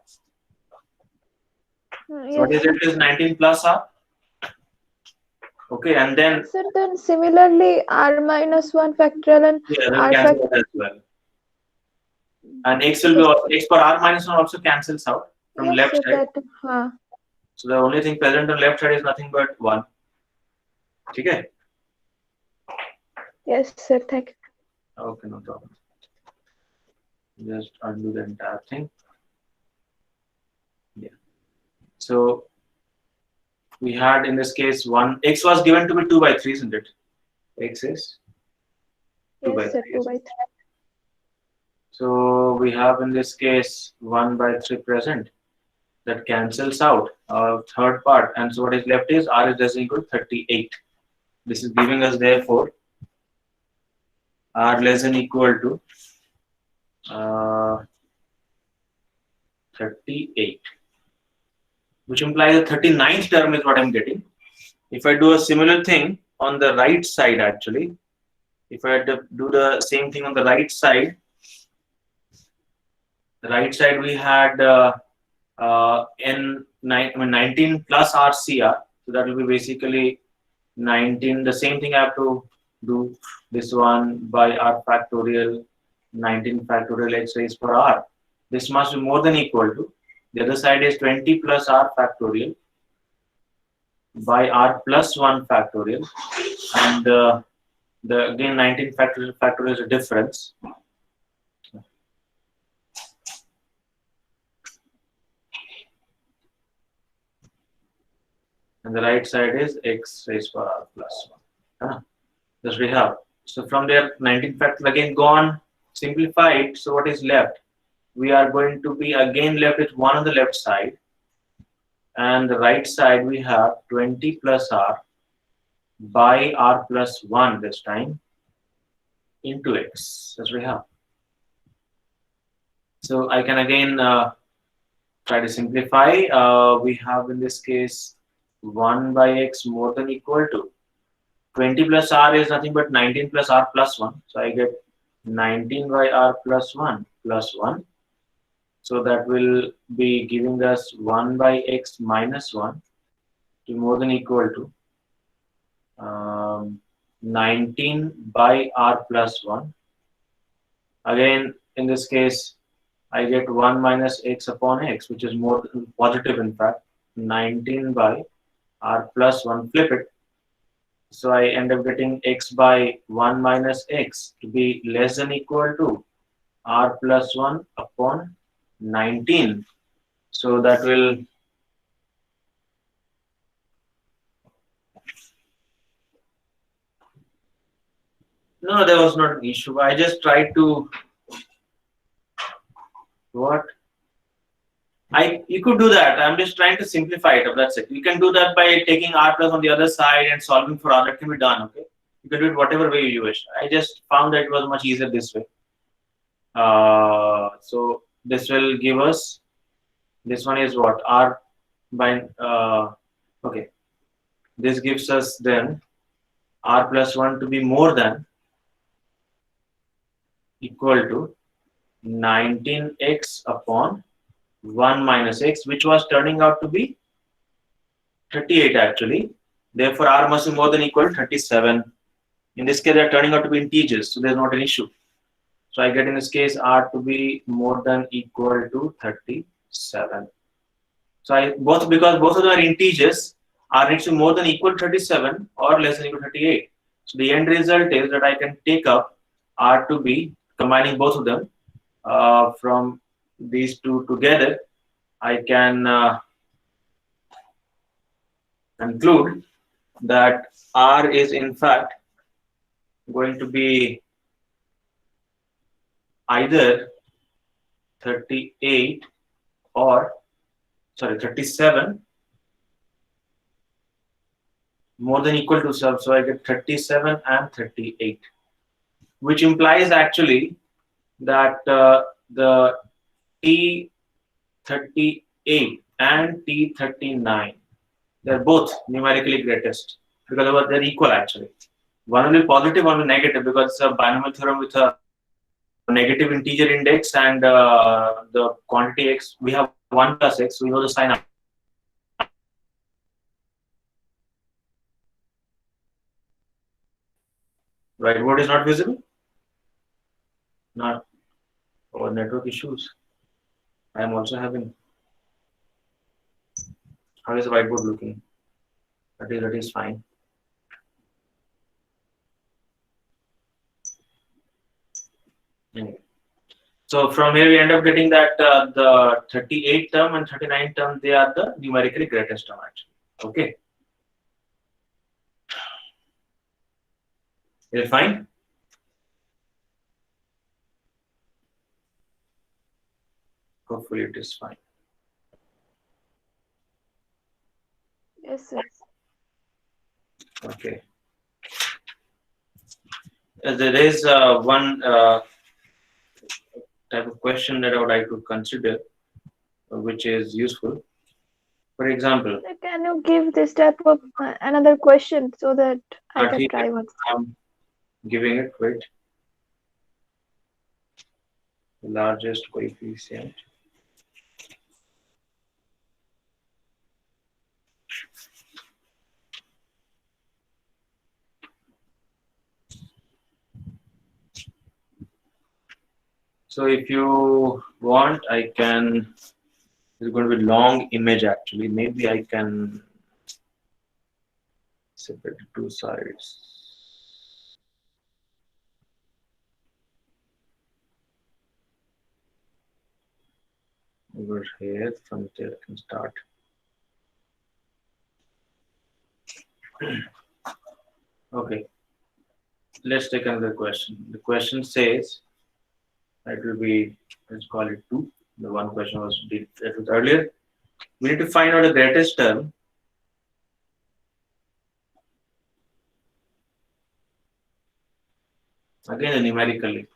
Yes. So what is it? Is 19 plus r. Okay, and then Sir, then similarly, r minus 1 factorial and yeah, they'll r cancel factorial. out as well. And x will be also, x for r minus 1 also cancels out from Yes, left sir, side. that. So the only thing present on left side is nothing but 1. Okay. Yes, sir. Thank you. Okay, no problem. Just undo the entire thing. Yeah. So we had in this case 1, x was given to be 2 by 3, isn't it? X is 2 by Yes, sir, 3. 2 by 3. So we have in this case 1 by 3 present. That cancels out our third part, and so what is left is r is less than equal to 38. This is giving us therefore r less than equal to 38, which implies the 39th term is what I'm getting. If I do a similar thing on the right side, actually, if I had to do the same thing on the right side we had N19 plus RCR, so that will be basically 19. The same thing I have to do this one by r factorial 19 factorial x raised per r. This must be more than equal to, the other side is 20 plus r factorial by r plus 1 factorial, and the again 19 factorial is a difference. And the right side is x raised per r plus 1. Thus we have. So from there, 19 factorial again gone, simplified. So what is left? We are going to be again left with 1 on the left side. And the right side we have 20 plus r by r plus 1 this time into x. As we have. So I can again try to simplify. We have in this case 1 by x more than equal to 20 plus r is nothing but 19 plus r plus 1. So I get 19 by r plus 1 plus 1. So that will be giving us 1 by x minus 1 to more than equal to 19 by r plus 1. Again, in this case, I get 1 minus x upon x, which is more positive in fact. 19 by r plus 1, flip it. So I end up getting x by 1 minus x to be less than equal to r plus 1 upon 19. So that will no, there was not an issue. I just tried to you could do that. I'm just trying to simplify it. That's it. You can do that by taking r plus on the other side and solving for r. That can be done. Okay, you can do it whatever way you wish. I just found that it was much easier this way. So this will give us, this one is what, r by okay. This gives us then r plus 1 to be more than equal to 19x upon 1 minus x, which was turning out to be 38 actually. Therefore, r must be more than equal to 37. In this case, they are turning out to be integers, so there's not an issue. So I get in this case r to be more than equal to 37. So because both of them are integers, r needs to be more than equal to 37 or less than equal to 38. So the end result is that I can take up r to be, combining both of them from these two together, I can conclude that r is in fact going to be either 38 or 37 more than equal to sub. So I get 37 and 38, which implies actually that the T38 and T39, they're both numerically greatest because they're equal actually. One will be positive, one will be negative, because it's a binomial theorem with a negative integer index and the quantity x. We have 1 plus x, so we know the sign. Right, what is not visible? Not or network issues. I am also having. How is the whiteboard looking? That is fine. Anyway. So from here we end up getting that the 38 term and 39 term, they are the numerically greatest term actually. Okay. Is it fine? Hopefully it is fine. Yes, sir. Okay. There is one type of question that I would like to consider, which is useful. For example, Sir, can you give this type of another question so that I can Arthi, try once? I'm giving it, wait, the largest coefficient. So if you want, I can, it's going to be long image actually. Maybe I can separate the two sides. Over here, from there I can start. Okay, let's take another question. The question says, it will be, let's call it 2. The one question that was earlier. We need to find out the greatest term again numerically,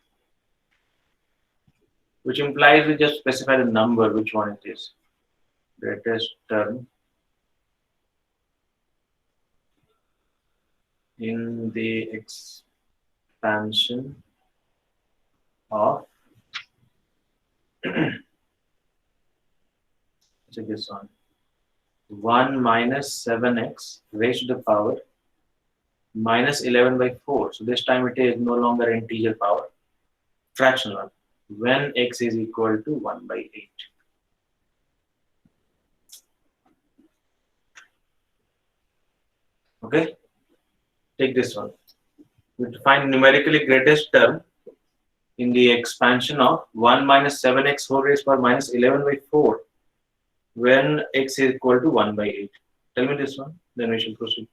which implies we just specify the number, which one it is. Greatest term in the expansion of check this one 1 minus 7x raised to the power minus 11 by 4. So this time it is no longer integer power, fractional one, when x is equal to 1 by 8. Okay, take this one. We find numerically greatest term in the expansion of 1 minus 7x whole raised power minus 11 by 4 when x is equal to 1 by 8. Tell me this one, then we shall proceed.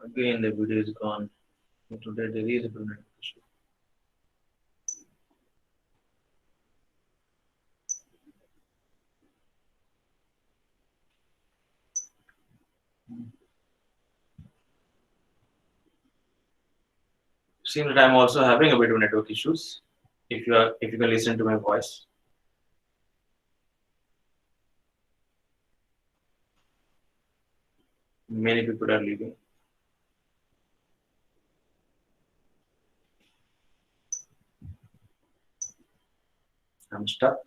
Again, the video is gone. Today there is a internet issue. Seems that I'm also having a bit of network issues. If you can listen to my voice. Many people are leaving. I'm stuck.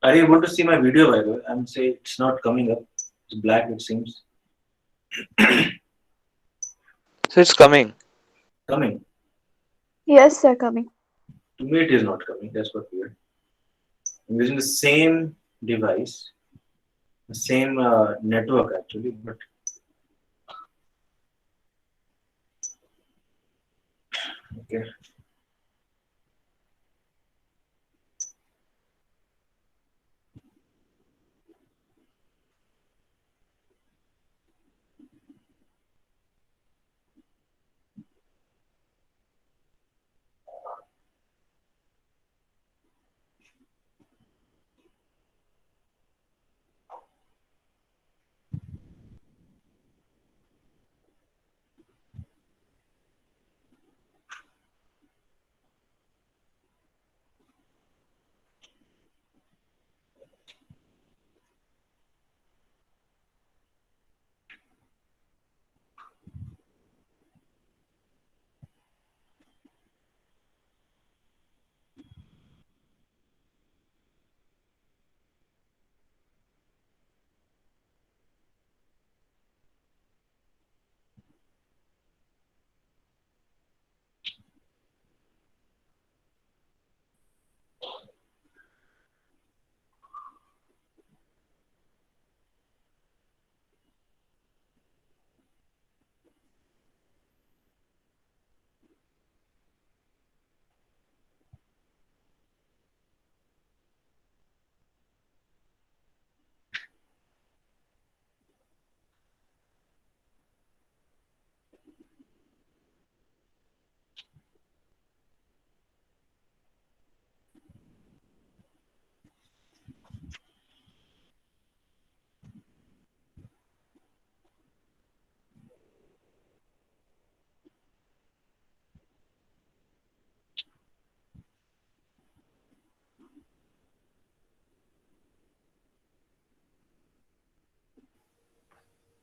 Are you able to see my video, by the way? I'm saying it's not coming up. It's black, it seems. So it's coming. Coming. Yes, sir, coming. To me, it is not coming. That's what weird. I'm using the same device, the same network actually, but okay.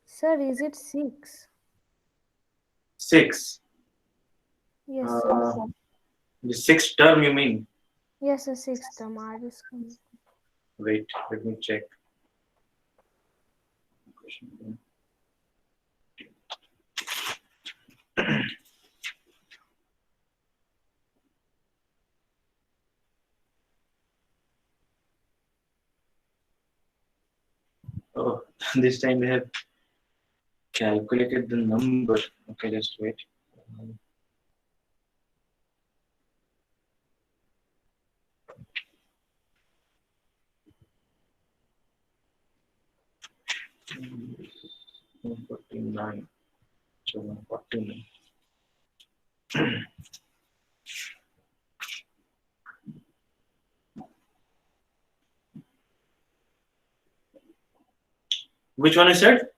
Sir, is it 6? 6. Yes, sir. Uh, the sixth term, you mean? Yes, sir, 6 term. R is coming. Wait, let me check. Oh, this time they have calculated the number. Okay, just wait. Mm, 149. So 149. Which one is it?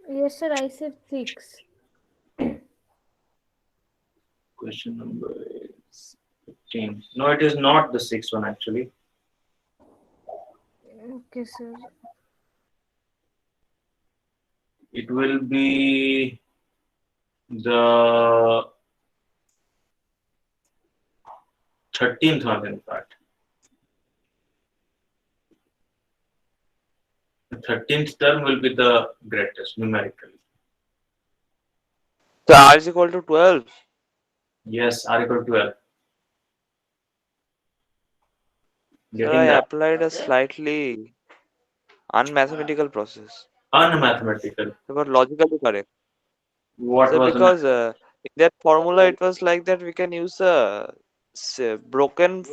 Yes, sir, I said 6. Question number is 15. No, it is not the sixth one actually. Okay, sir. It will be the 13th one, in fact. The 13th term will be the greatest numerically. So R is equal to 12. Yes, Article 12. So Getting I that applied a slightly unmathematical process. unmathematical. But logically correct. What So was the because in that formula it was like that we can use a broken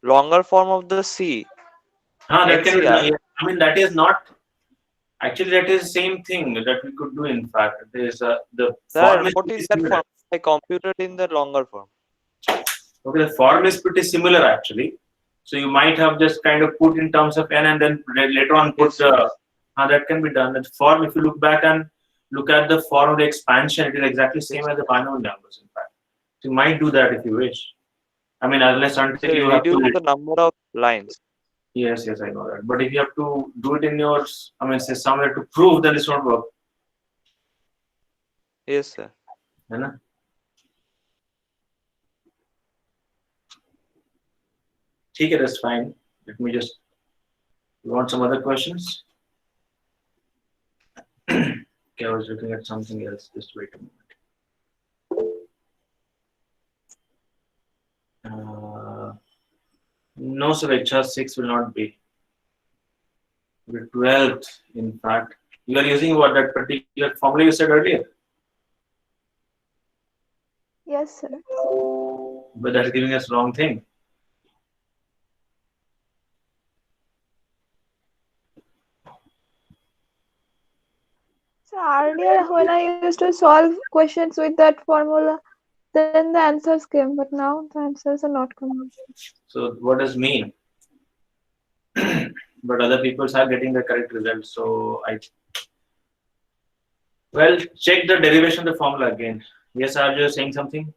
longer form of the C, that can be done. NCR. Yeah. I mean, that is not. Actually, that is the same thing that we could do. In fact, there is the Sir, form is what pretty is that similar. form? I computed in the longer form. Okay, the form is pretty similar actually. So you might have just kind of put in terms of n and then later on put Yes, that can be done. That form, if you look back and look at the form of the expansion, it is exactly same yes. as the binomial numbers. In fact, so you might do that if you wish. I mean, unless until So you have reduce to. the number of lines. Yes, yes, I know that. But if you have to do it in yours, I mean, say somewhere to prove, then it's not work. Yes, sir. है ना? ठीक है, that's fine. Let me just. You want some other questions? Okay, I was looking at something else. Just wait a moment. No, sir, HR6 will not be. The 12th, in fact. You are using what, that particular formula you said earlier? Yes, sir. But that's giving us wrong thing. So earlier when I used to solve questions with that formula, then the answers came, but now the answers are not coming. So what does mean? But other people are getting the correct result. So well, check the derivation of the formula again. Yes, are you saying something?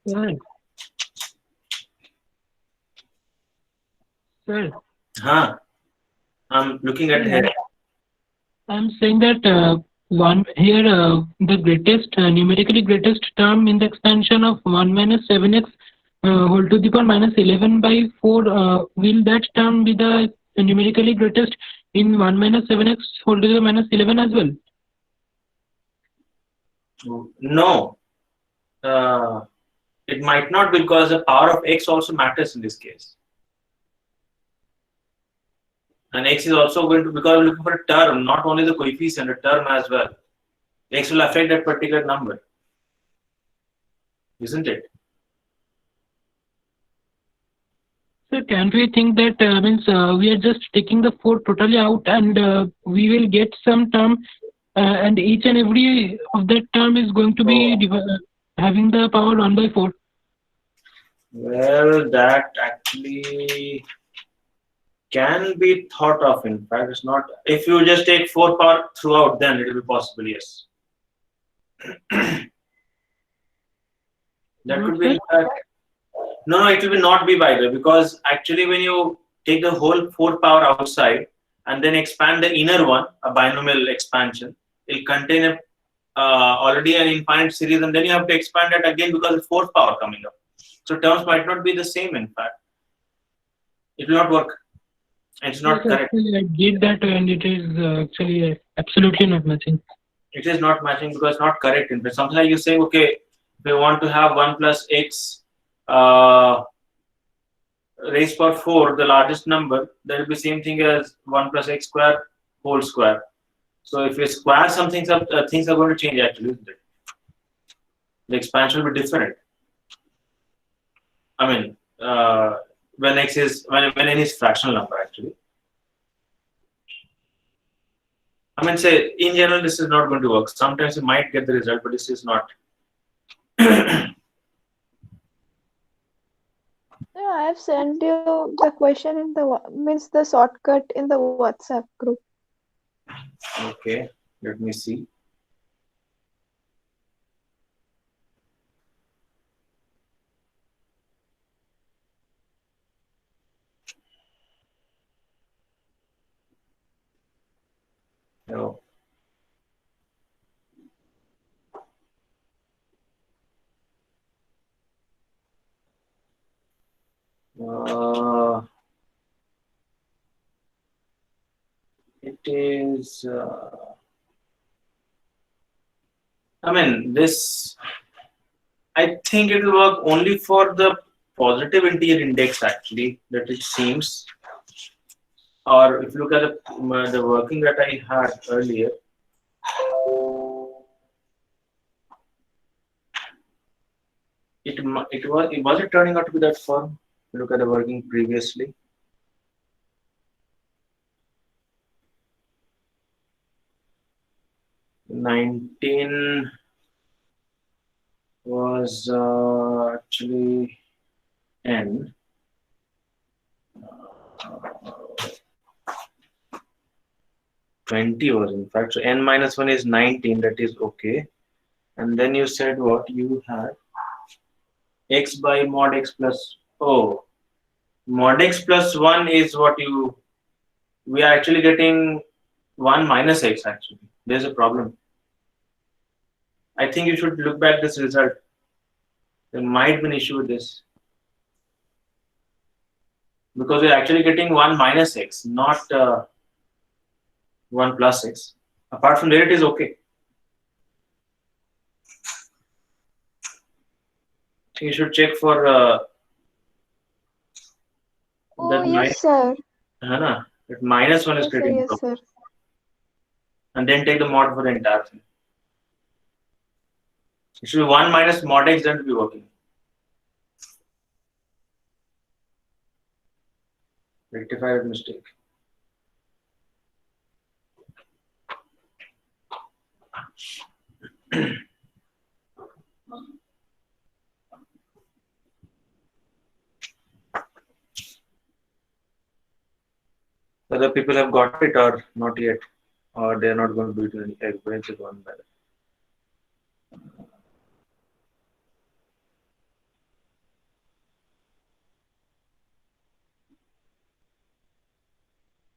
Sir, sir, Huh? I'm looking at here. I'm saying that one here the greatest numerically greatest term in the expansion of 1 minus 7x whole to the power minus 11 by 4 will that term be the numerically greatest in 1 minus 7x whole to the minus 11 as well? No. It might not, because the power of x also matters in this case. And x is also going to, because we're looking for a term, not only the coefficient, a term as well. X will affect that particular number, isn't it? So can't we think that means we are just taking the 4 totally out and we will get some term and each and every of that term is going to be having the power 1 by 4. Well, that actually can be thought of. In fact, it's not. If you just take 4 power throughout, then it will be possible. Yes. That could be. In fact, no, it will be not be by the way, because actually when you take the whole 4 power outside and then expand the inner one, a binomial expansion, it will contain a already an infinite series, and then you have to expand it again because of 4th power coming up. So terms might not be the same. In fact, it will not work. It's not Yes, correct. actually, I did that and it is actually absolutely not matching. It is not matching because it's not correct. In fact, something like you say, okay, if we want to have 1 plus x raised power 4, the largest number, that will be same thing as 1 plus x square whole square. So if you square some things up, things are going to change actually, isn't it? The expansion will be different. I mean, when x is when n is fractional number actually. I mean, say in general this is not going to work. Sometimes you might get the result, but this is not. Yeah, I have sent you the question in the means the shortcut in the WhatsApp group. Okay, let me see. No. It is. I mean, this. I think it will work only for the positive integer index actually. That it seems. Or if you look at the working that I had earlier. Was it turning out to be that form? Look at the working previously. '19 was actually n. 20 was in fact, so n minus 1 is 19, that is okay. And then you said what you had? X by mod x plus, oh, mod x plus 1 is what you, we are actually getting 1 minus x actually. There's a problem. I think you should look back this result. There might be an issue with this. Because we're actually getting 1 minus x, not 1 plus x. Apart from there, it is okay. You should check for Oh, that yes, sir. that minus 1 is Yes, sir. creating Yes, problem. sir. And then take the mod for the entire thing. It should be 1 minus mod x, then it will be working. Rectify that mistake. Whether people have got it or not yet, or they're not going to do it in everybody's one by that.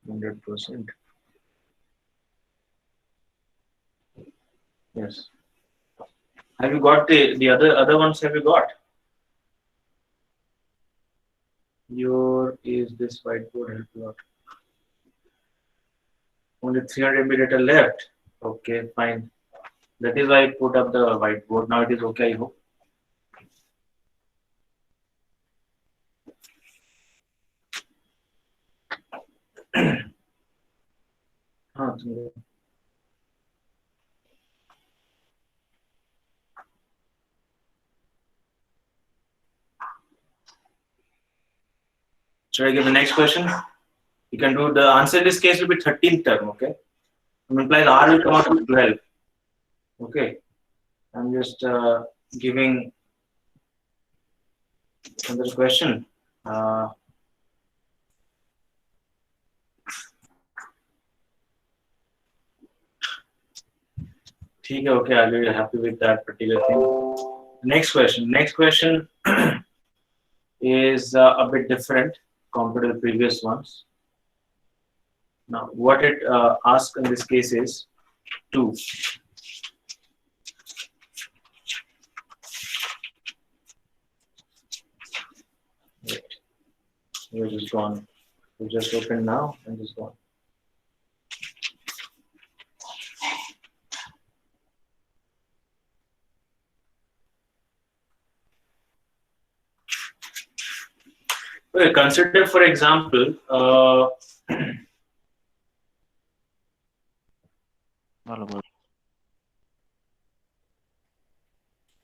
%. Yes. Have you got the other ones? Have you got? Your is this whiteboard help you out? Only 300 MB data left. Okay, fine. That is why I put up the whiteboard. Now it is okay, I hope. Should I give the next question? You can do the answer in this case will be 13th term, okay? It implies R will come out to 12. Okay. I'm just giving another question. Okay, I'll be happy with that particular thing. Next question. Next question is a bit different compared to the previous ones. Now, what it asks in this case is 2. Wait, yours is gone. You just open now and it's gone. Well, consider, for example,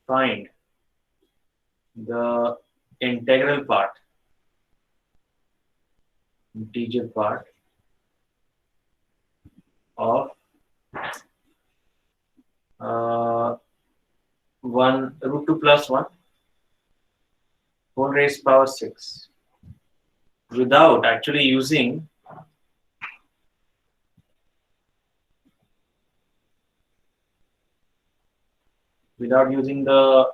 find the integral part, integer part of 1 root 2 plus 1 whole raised power 6 without actually using the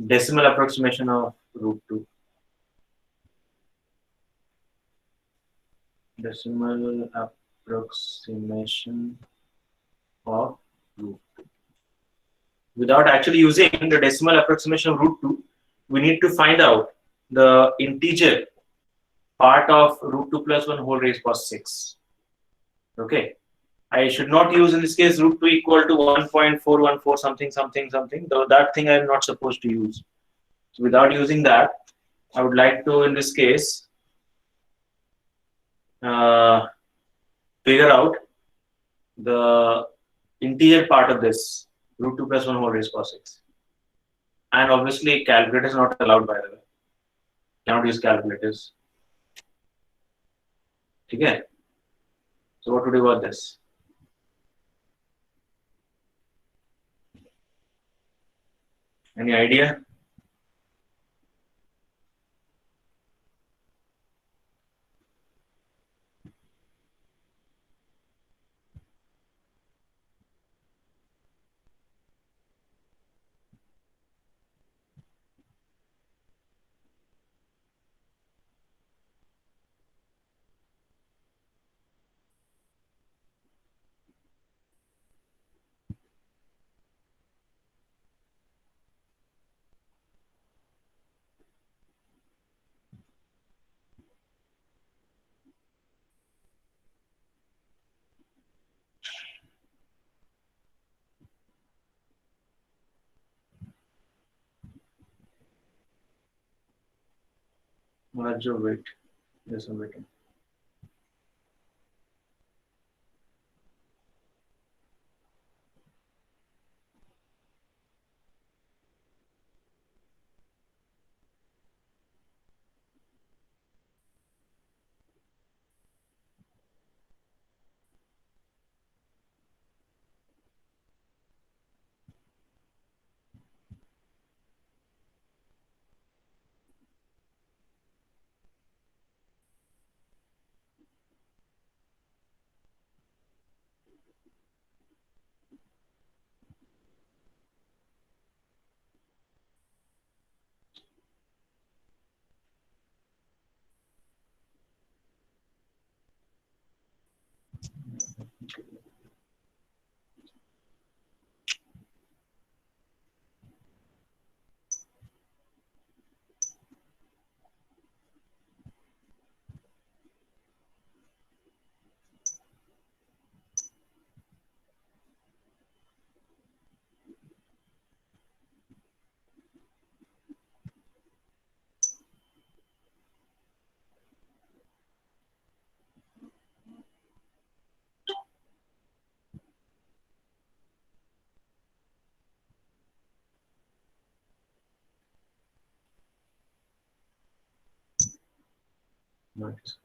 decimal approximation of root 2. Decimal approximation of root 2. Without actually using the decimal approximation of root 2, we need to find out the integer part of root 2 plus 1 whole raised power 6. Okay. I should not use in this case root 2 equal to 1.414 something something something. Though that thing I am not supposed to use. So without using that, I would like to, in this case, figure out the integer part of this root 2 plus 1 whole raised power 6. And obviously, calculator is not allowed, by the way. cannot use calculators. ठीक है? So what to do about this? Any idea? Raju, wait. Yes, I'm waiting. Nice.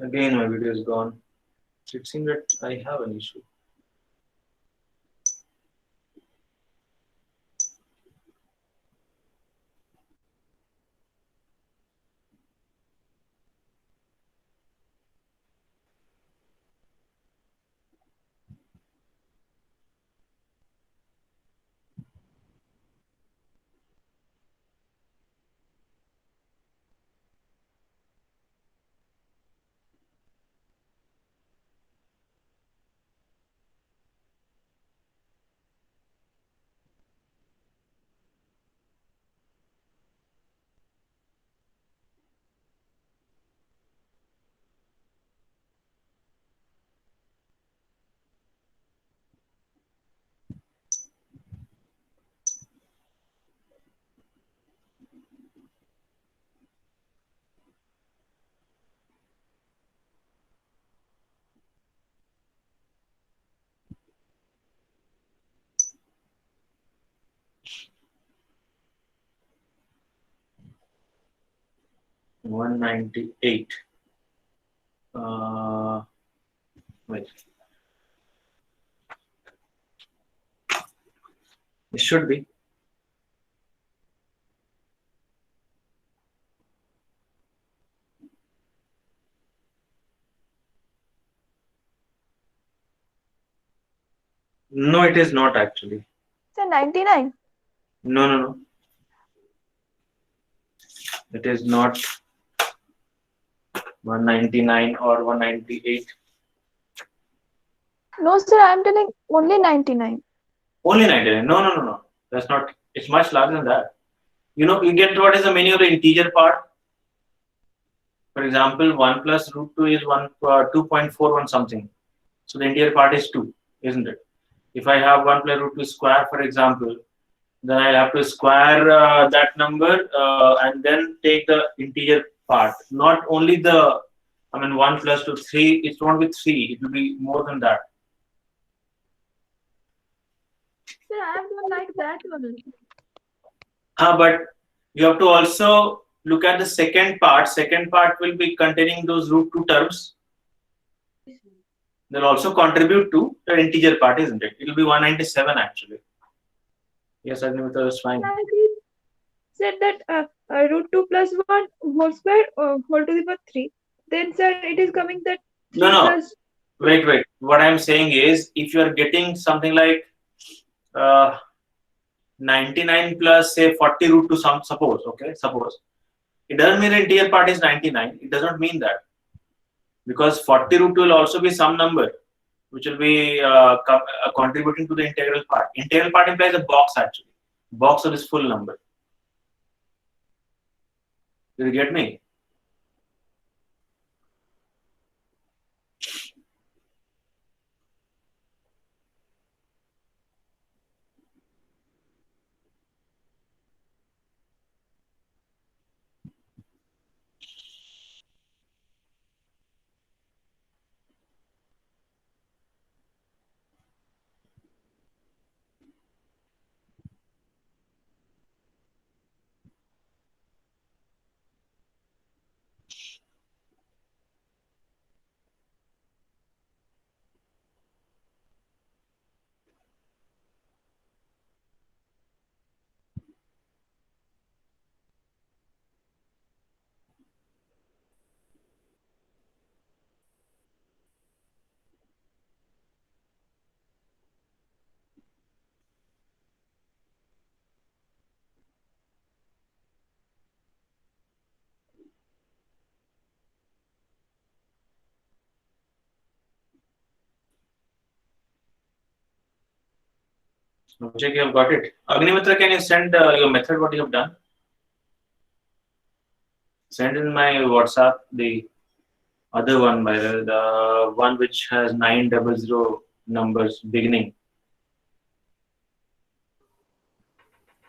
Again, my video is gone. It seems that I have an issue. One 98. Wait. It should be. No, it is not actually. Sir, 99. No, no, no. It is not 199 or 198. No, sir, I'm telling only 99. Only 99. No, no, no, no. That's not. It's much larger than that. You get what is the meaning of the integer part. For example, 1 plus root 2 is 2.41 something. So the integer part is 2, isn't it? If I have 1 plus root 2 square, for example, then I'll have to square that number and then take the integer part. Not only 1 plus 2, 3, it won't be 3, it will be more than that. Sir, I have done like that one. But you have to also look at the second part. Second part will be containing those root 2 terms. They'll also contribute to the integer part, isn't it? It will be 197 actually. Yes, Agnimitra is fine. I said that root 2 plus 1 whole square whole to the power 3. Then, sir, it is coming that 3 No, no. plus. Wait. What I'm saying is, if you are getting something like 99 plus say 40 root 2, suppose, it doesn't mean the integer part is 99. It does not mean that, because 40 root 2 will also be some number which will be contributing to the integral part. Integral part implies a box actually. Box of this full number. Did you get me? Check, you have got it. Agnimitra, can you send your method, what you have done? Send in my WhatsApp the other one, by the one which has 900 numbers beginning.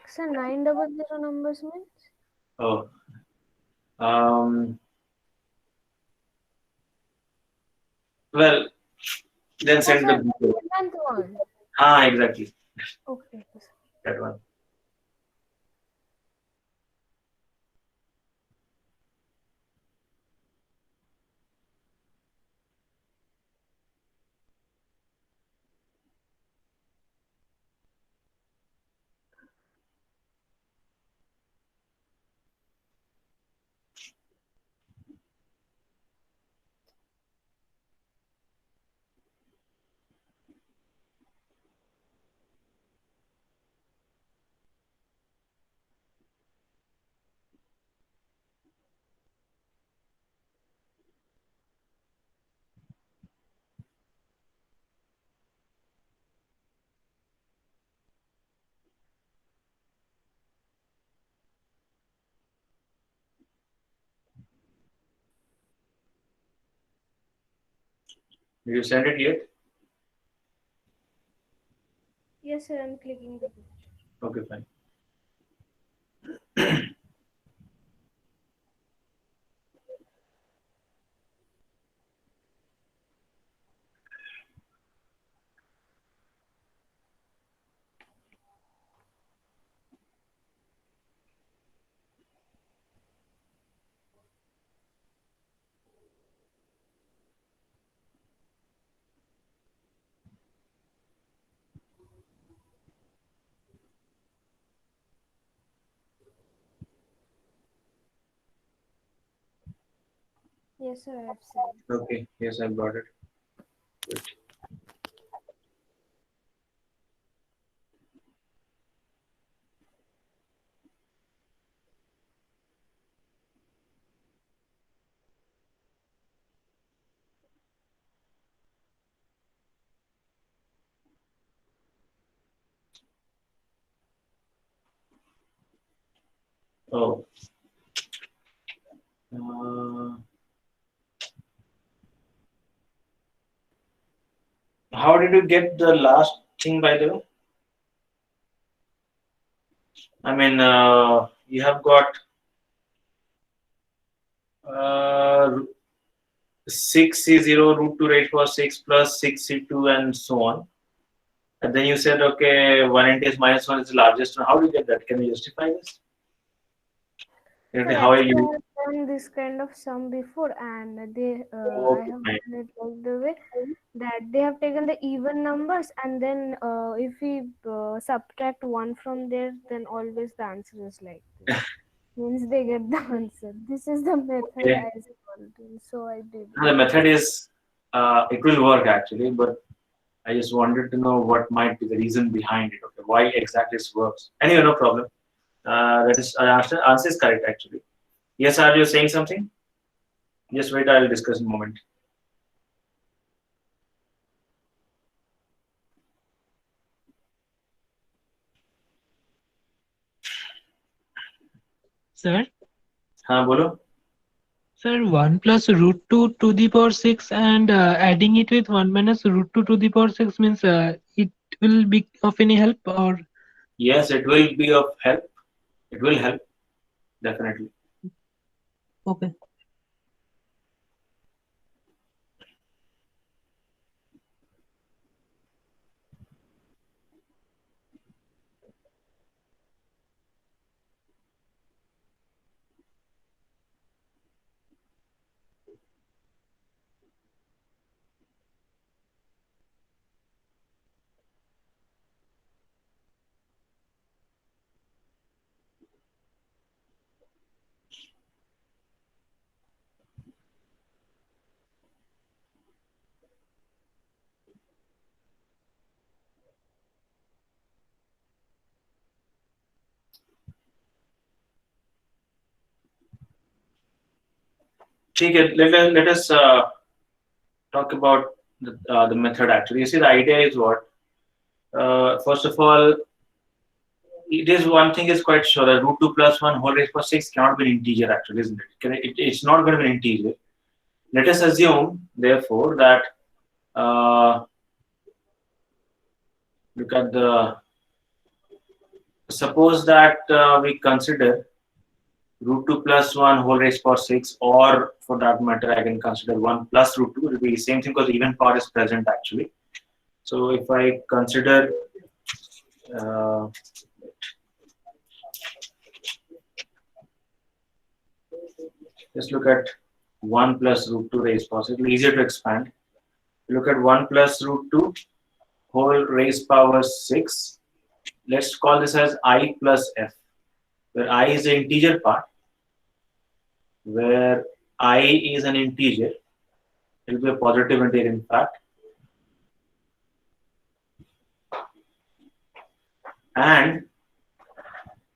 Sir, 900 numbers means? Oh. Well, then Sir, send sir, the the 11th one. exactly. Okay. That one. Did you send it yet? Yes, sir, I'm clicking the picture. Okay, fine. Yes, sir, I have seen. Okay, yes, I've got it. Good. Oh. Uh, how did you get the last thing, by the way? I mean, you have got 6C0 root 2 raised power 6 plus 6C2 and so on. And then you said, okay, 1 nt is minus 1 is the largest one. How do you get that? Can you justify this? How are Actually, I you? have done this kind of sum before, and they I Okay, have fine. done it like the way that they have taken the even numbers, and then if we subtract one from there, then always the answer is like this. Means they get the answer. This is the method Okay. I followed, so I did it. The method is, it will work actually, but I just wanted to know what might be the reason behind it. Okay, why exactly this works. Anyway, no problem. That is answer is correct actually. Yes, are you saying something? Just wait, I will discuss in a moment. Sir, हाँ बोलो. sir, 1 plus root 2 to the power 6 and adding it with 1 minus root 2 to the power 6 means it will be of any help or? Yes, it will be of help. It will help, definitely. Okay. ठीक है, let us talk about the method actually. You see, the idea is what? First of all, it is one thing is quite sure that root 2 plus 1 whole raised power 6 cannot be an integer actually, isn't it? It's not going to be an integer. Let us assume, therefore, that look at the, suppose that we consider root 2 plus 1 whole raised power 6, or for that matter, I can consider 1 plus root 2. It will be the same thing because even power is present actually. So if I consider just look at 1 plus root 2 raised power 6. It's easier to expand. Look at 1 plus root 2 whole raised power 6. Let's call this as I plus f, where I is the integer part, where I is an integer. It will be a positive integer in fact. And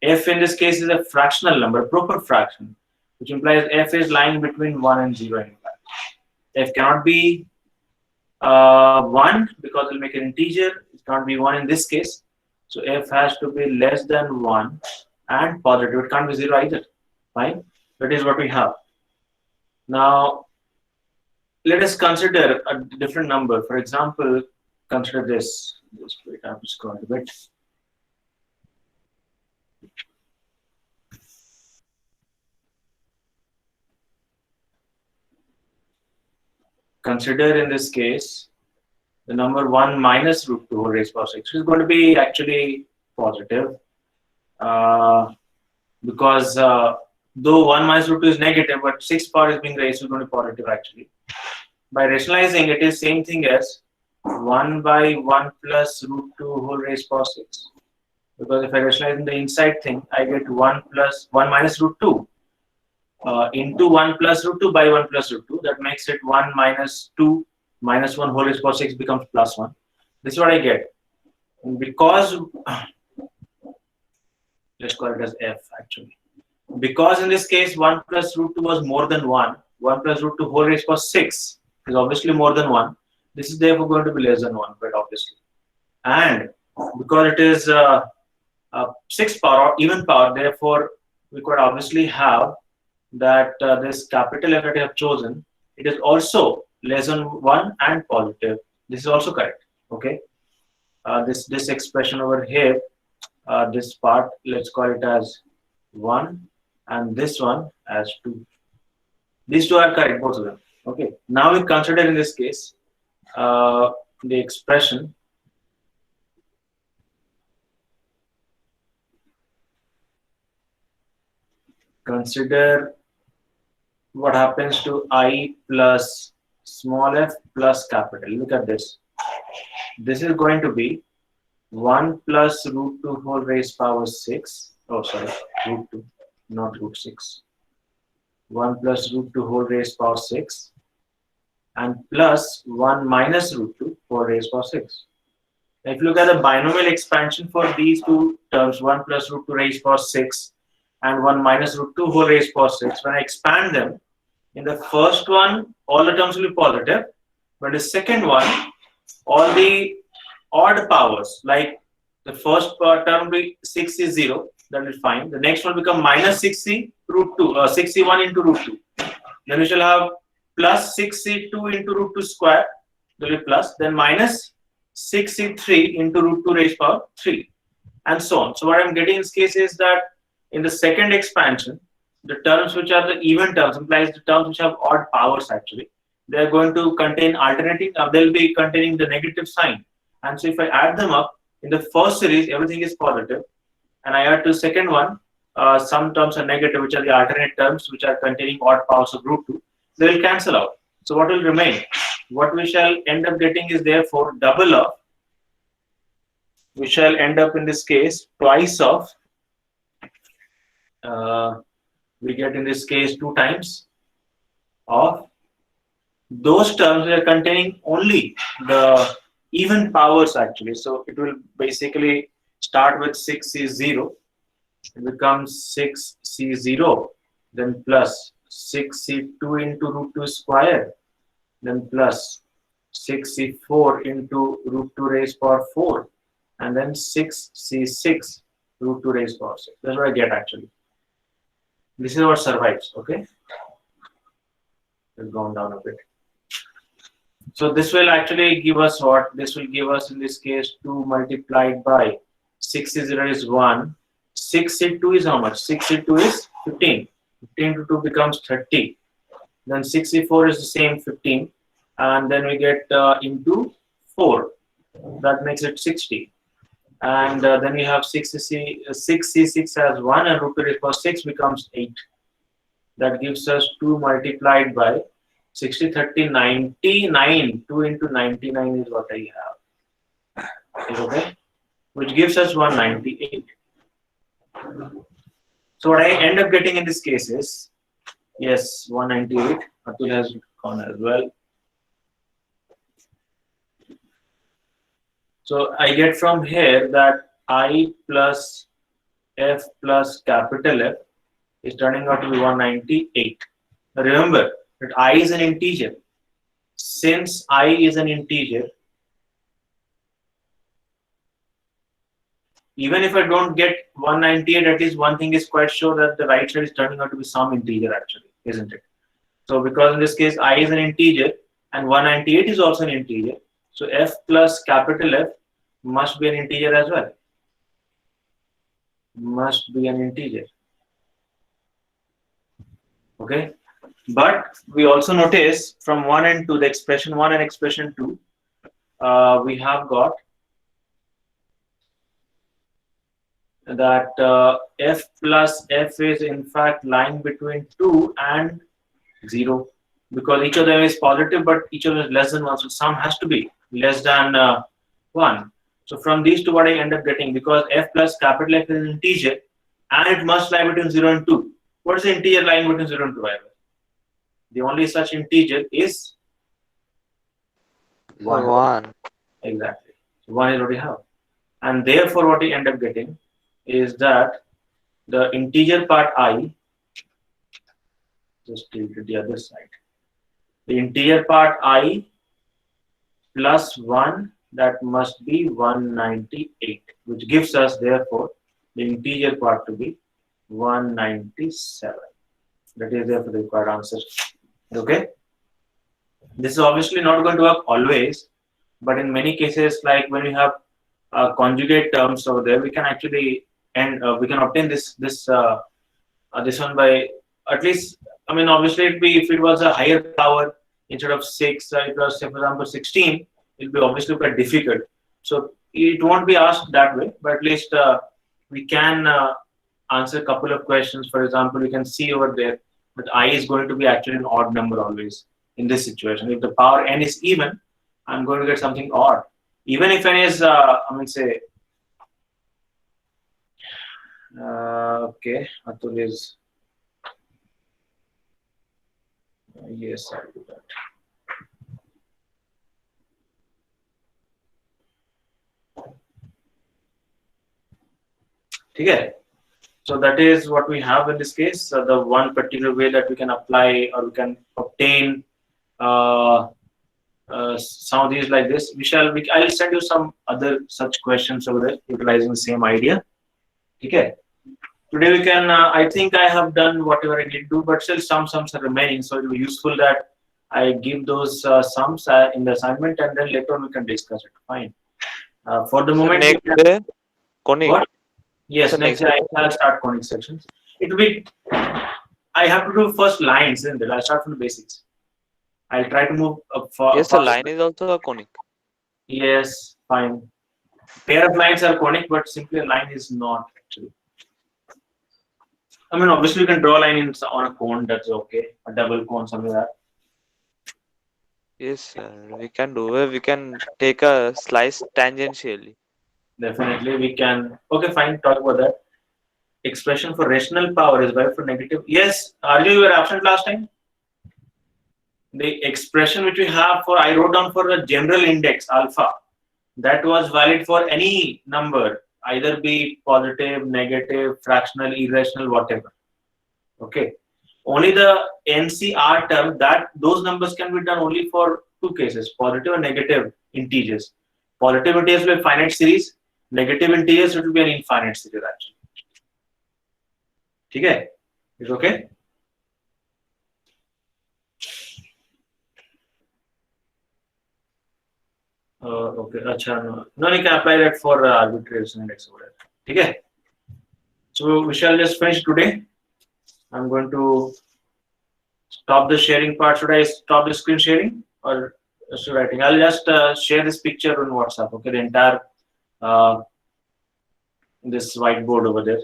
f in this case is a fractional number, proper fraction, which implies f is lying between 1 and 0 in fact. F cannot be 1 because it will make an integer. It cannot be 1 in this case. So f has to be less than 1 and positive. It can't be 0 either. Fine. That is what we have. Now, let us consider a different number. For example, consider this. Just wait, I have to scroll a bit. Consider in this case the number 1 minus root 2 whole raised power 6 is going to be actually positive because though 1 minus root 2 is negative, but 6 power is being raised, so it's going to be positive actually. By rationalizing, it is same thing as 1 by 1 plus root 2 whole raised power 6. Because if I rationalize in the inside thing, I get 1 minus root 2 into 1 plus root 2 by 1 plus root 2. That makes it 1 minus 2 minus 1 whole raised power 6 becomes plus 1. This is what I get. And because, let's call it as f actually. Because in this case, 1 plus root 2 was more than 1. 1 plus root 2 whole raised power 6 is obviously more than 1. This is therefore going to be less than 1, quite obviously. And because it is 6 power or even power, therefore we could obviously have that this capital F that you have chosen, it is also less than 1 and positive. This is also correct. Okay. This expression over here, this part, let's call it as 1 and this one as 2. These two are correct, both of them. Okay. Now we consider in this case the expression consider what happens to I plus small f plus capital. Look at this. This is going to be 1 plus root 2 whole raised power 6. Oh, sorry, root 2, not root 6. 1 plus root 2 whole raised power 6 and plus 1 minus root 2 whole raised power 6. If you look at the binomial expansion for these two terms, 1 plus root 2 raised power 6 and 1 minus root 2 whole raised power 6, when I expand them, in the first one, all the terms will be positive, but the second one, all the odd powers, like the first term will be 6 is 0, that will be fine. The next one will become minus 6c root 2, 6c1 into root 2. Then we shall have plus 6c2 into root 2 square, that will be plus, then minus 6c3 into root 2 raised power 3, and so on. So what I'm getting in this case is that in the second expansion, the terms which are the even terms implies the terms which have odd powers actually. They are going to contain alternating, they'll be containing the negative sign. And so if I add them up, in the first series, everything is positive. And I add to the second one, some terms are negative, which are the alternate terms, which are containing odd powers of root 2. They will cancel out. So what will remain? What we shall end up getting is therefore double of, we shall end up in this case twice of, we get in this case 2 times of those terms that are containing only the even powers actually. So it will basically start with 6c0, it becomes 6c0, then plus 6c2 into root 2 square, then plus 6c4 into root 2 raised power 4, and then 6c6 root 2 raised power 6. That's what I get actually. This is what survives, okay? It's gone down a bit. So this will actually give us what? This will give us in this case 2 multiplied by 6c0 is 1. 6c2 is how much? 6c2 is 15. 15 to 2 becomes 30. Then 6c4 is the same 15. And then we get into 4. That makes it 60. And then we have 6c6 as 1 and root 2 raised power 6 becomes 8. That gives us 2 multiplied by 60, 30, 99. 2 into 99 is what I have. Is okay? Which gives us 198. So what I end up getting in this case is, yes, 198. Atul has gone as well. So I get from here that I plus F plus capital F is turning out to be 198. Now remember that I is an integer. Since I is an integer, even if I don't get 198, at least one thing is quite sure that the right side is turning out to be some integer actually, isn't it? So because in this case I is an integer and 198 is also an integer, so F plus capital F must be an integer as well. Must be an integer. Okay. But we also notice from 1 and 2, the expression 1 and expression 2, we have got that F plus F is in fact lying between 2 and 0, because each of them is positive, but each of them is less than 1. So sum has to be less than 1. So from these two, what I end up getting, because F plus capital F is an integer and it must lie between 0 and 2. What is the integer lying between 0 and 2? The only such integer is 1. Exactly. So 1 is what we have. And therefore, what we end up getting is that the integer part I, just take it the other side. The integer part I plus 1, that must be 198, which gives us therefore the integer part to be 197. That is the required answer. Okay. This is obviously not going to work always, but in many cases, like when we have conjugate terms over there, we can actually we can obtain this one by at least. I mean, obviously, if it was a higher power instead of 6, it was, say, for example, 16. It will be obviously quite difficult. So it won't be asked that way, but at least we can answer a couple of questions. For example, we can see over there that I is going to be actually an odd number always in this situation. If the power n is even, I'm going to get something odd. Even if n is, say, okay, Atul is, yes, I'll do that. Okay. So that is what we have in this case. The one particular way that we can apply or we can obtain some of these like this. I'll send you some other such questions over there utilizing the same idea. Okay. Today we can. I think I have done whatever I need to do, but still some sums are remaining. So it will be useful that I give those sums in the assignment, and then later on we can discuss it. Fine. For the moment, Next day, conic. What? Yes, So next next I'll start conic sections. It will be. I have to do first lines, isn't it? I'll start from the basics. I'll try to move up for. Yes, the line is also a conic. Yes, fine. Pair of lines are conic, but simply a line is not actually. I mean, obviously, you can draw a line on a cone. That's okay. A double cone, something like that. Yes, we can do it. We can take a slice tangentially. Definitely, we can. Okay, fine. Talk about that. Expression for rational power is valid for negative. Yes, Arju, you were absent last time. The expression which we have for, I wrote down for the general index alpha, that was valid for any number, either be positive, negative, fractional, irrational, whatever. Okay. Only the NCR term, that those numbers can be done only for two cases, positive and negative integers. Positive integers will be finite series, negative integers it will be an infinite series actually. Okay? Is okay? Okay, no, you can apply that for arbitrary index over there. Okay? So we shall just finish today. I'm going to stop the sharing part. Should I stop the screen sharing or should I think I'll just share this picture on WhatsApp? Okay, the entire this whiteboard over there.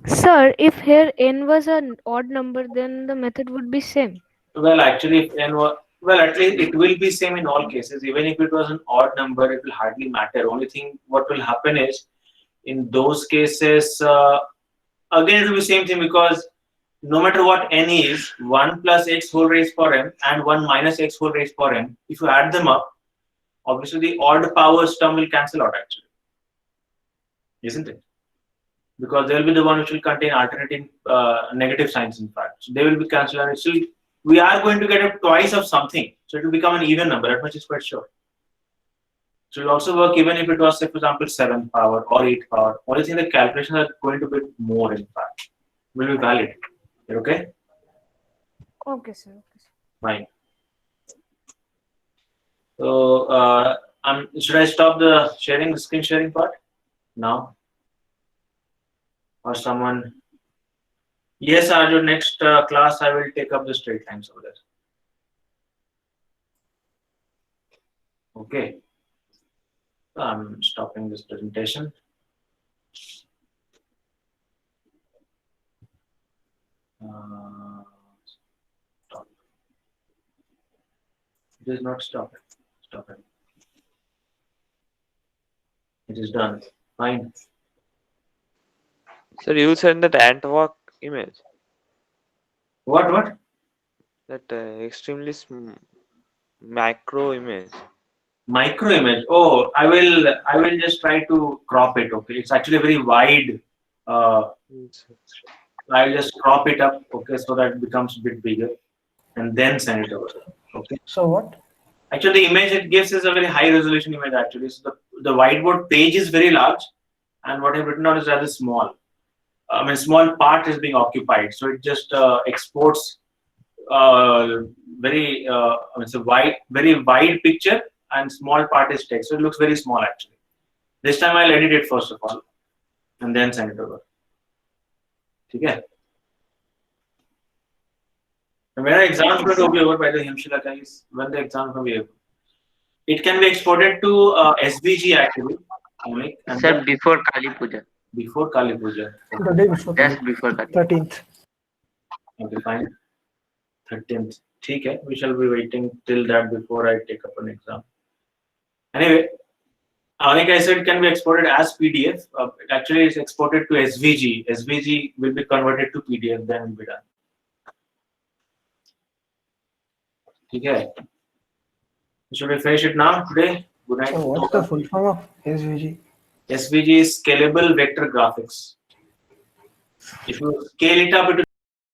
Sir, if here n was an odd number, then the method would be same. Well, actually, if n was, well, at least it will be same in all cases. Even if it was an odd number, it will hardly matter. Only thing what will happen is, in those cases, again it will be same thing because no matter what n is, 1 plus x whole raised power m and 1 minus x whole raised power m, if you add them up, obviously the odd powers term will cancel out actually. Isn't it? Because they will be the one which will contain alternating negative signs in fact. So they will be cancelled and still we are going to get a twice of something. So it will become an even number, that much is quite sure. So it will also work even if it was, say, for example, 7 power or 8 power. Only thing the calculations are going to be more in fact. Will be valid. Okay? Okay, sir. Okay, sir. Fine. So should I stop the sharing, the screen sharing part now? Or someone? Yes, Arjun, next class I will take up the straight lines over there. Okay. I'm stopping this presentation. Stop. It is not stopping. Stop it. It is done. Fine. Sir, you send that ant walk image. What? That extremely macro image. Micro image. Oh, I will just try to crop it. Okay, it's actually very wide. I'll just crop it up. Okay, so that it becomes a bit bigger, and then send it over. Okay. So what? Actually, the image it gives is a very high resolution image. Actually, so the whiteboard page is very large, and what I've written out is rather small. small part is being occupied. So it just exports it's a very wide picture, and small part is text. So it looks very small actually. This time I'll edit it first of all, and then send it over. Okay. When the exam is going to be over, by the Himshila guys, when the exam is going to be over, it can be exported to SVG actually. And Sir, before Kali Puja. Before Kali Puja. The day before. Just before Kali. 13th. Okay, fine. 13th. Okay, we shall be waiting till that before I take up an exam. Anyway, like I said, it can be exported as PDF. Actually, it's exported to SVG. SVG will be converted to PDF, then will be done. Okay. Should we finish it now today? Good night. So what's the full form of SVG? SVG is Scalable Vector Graphics. If you scale it up, it will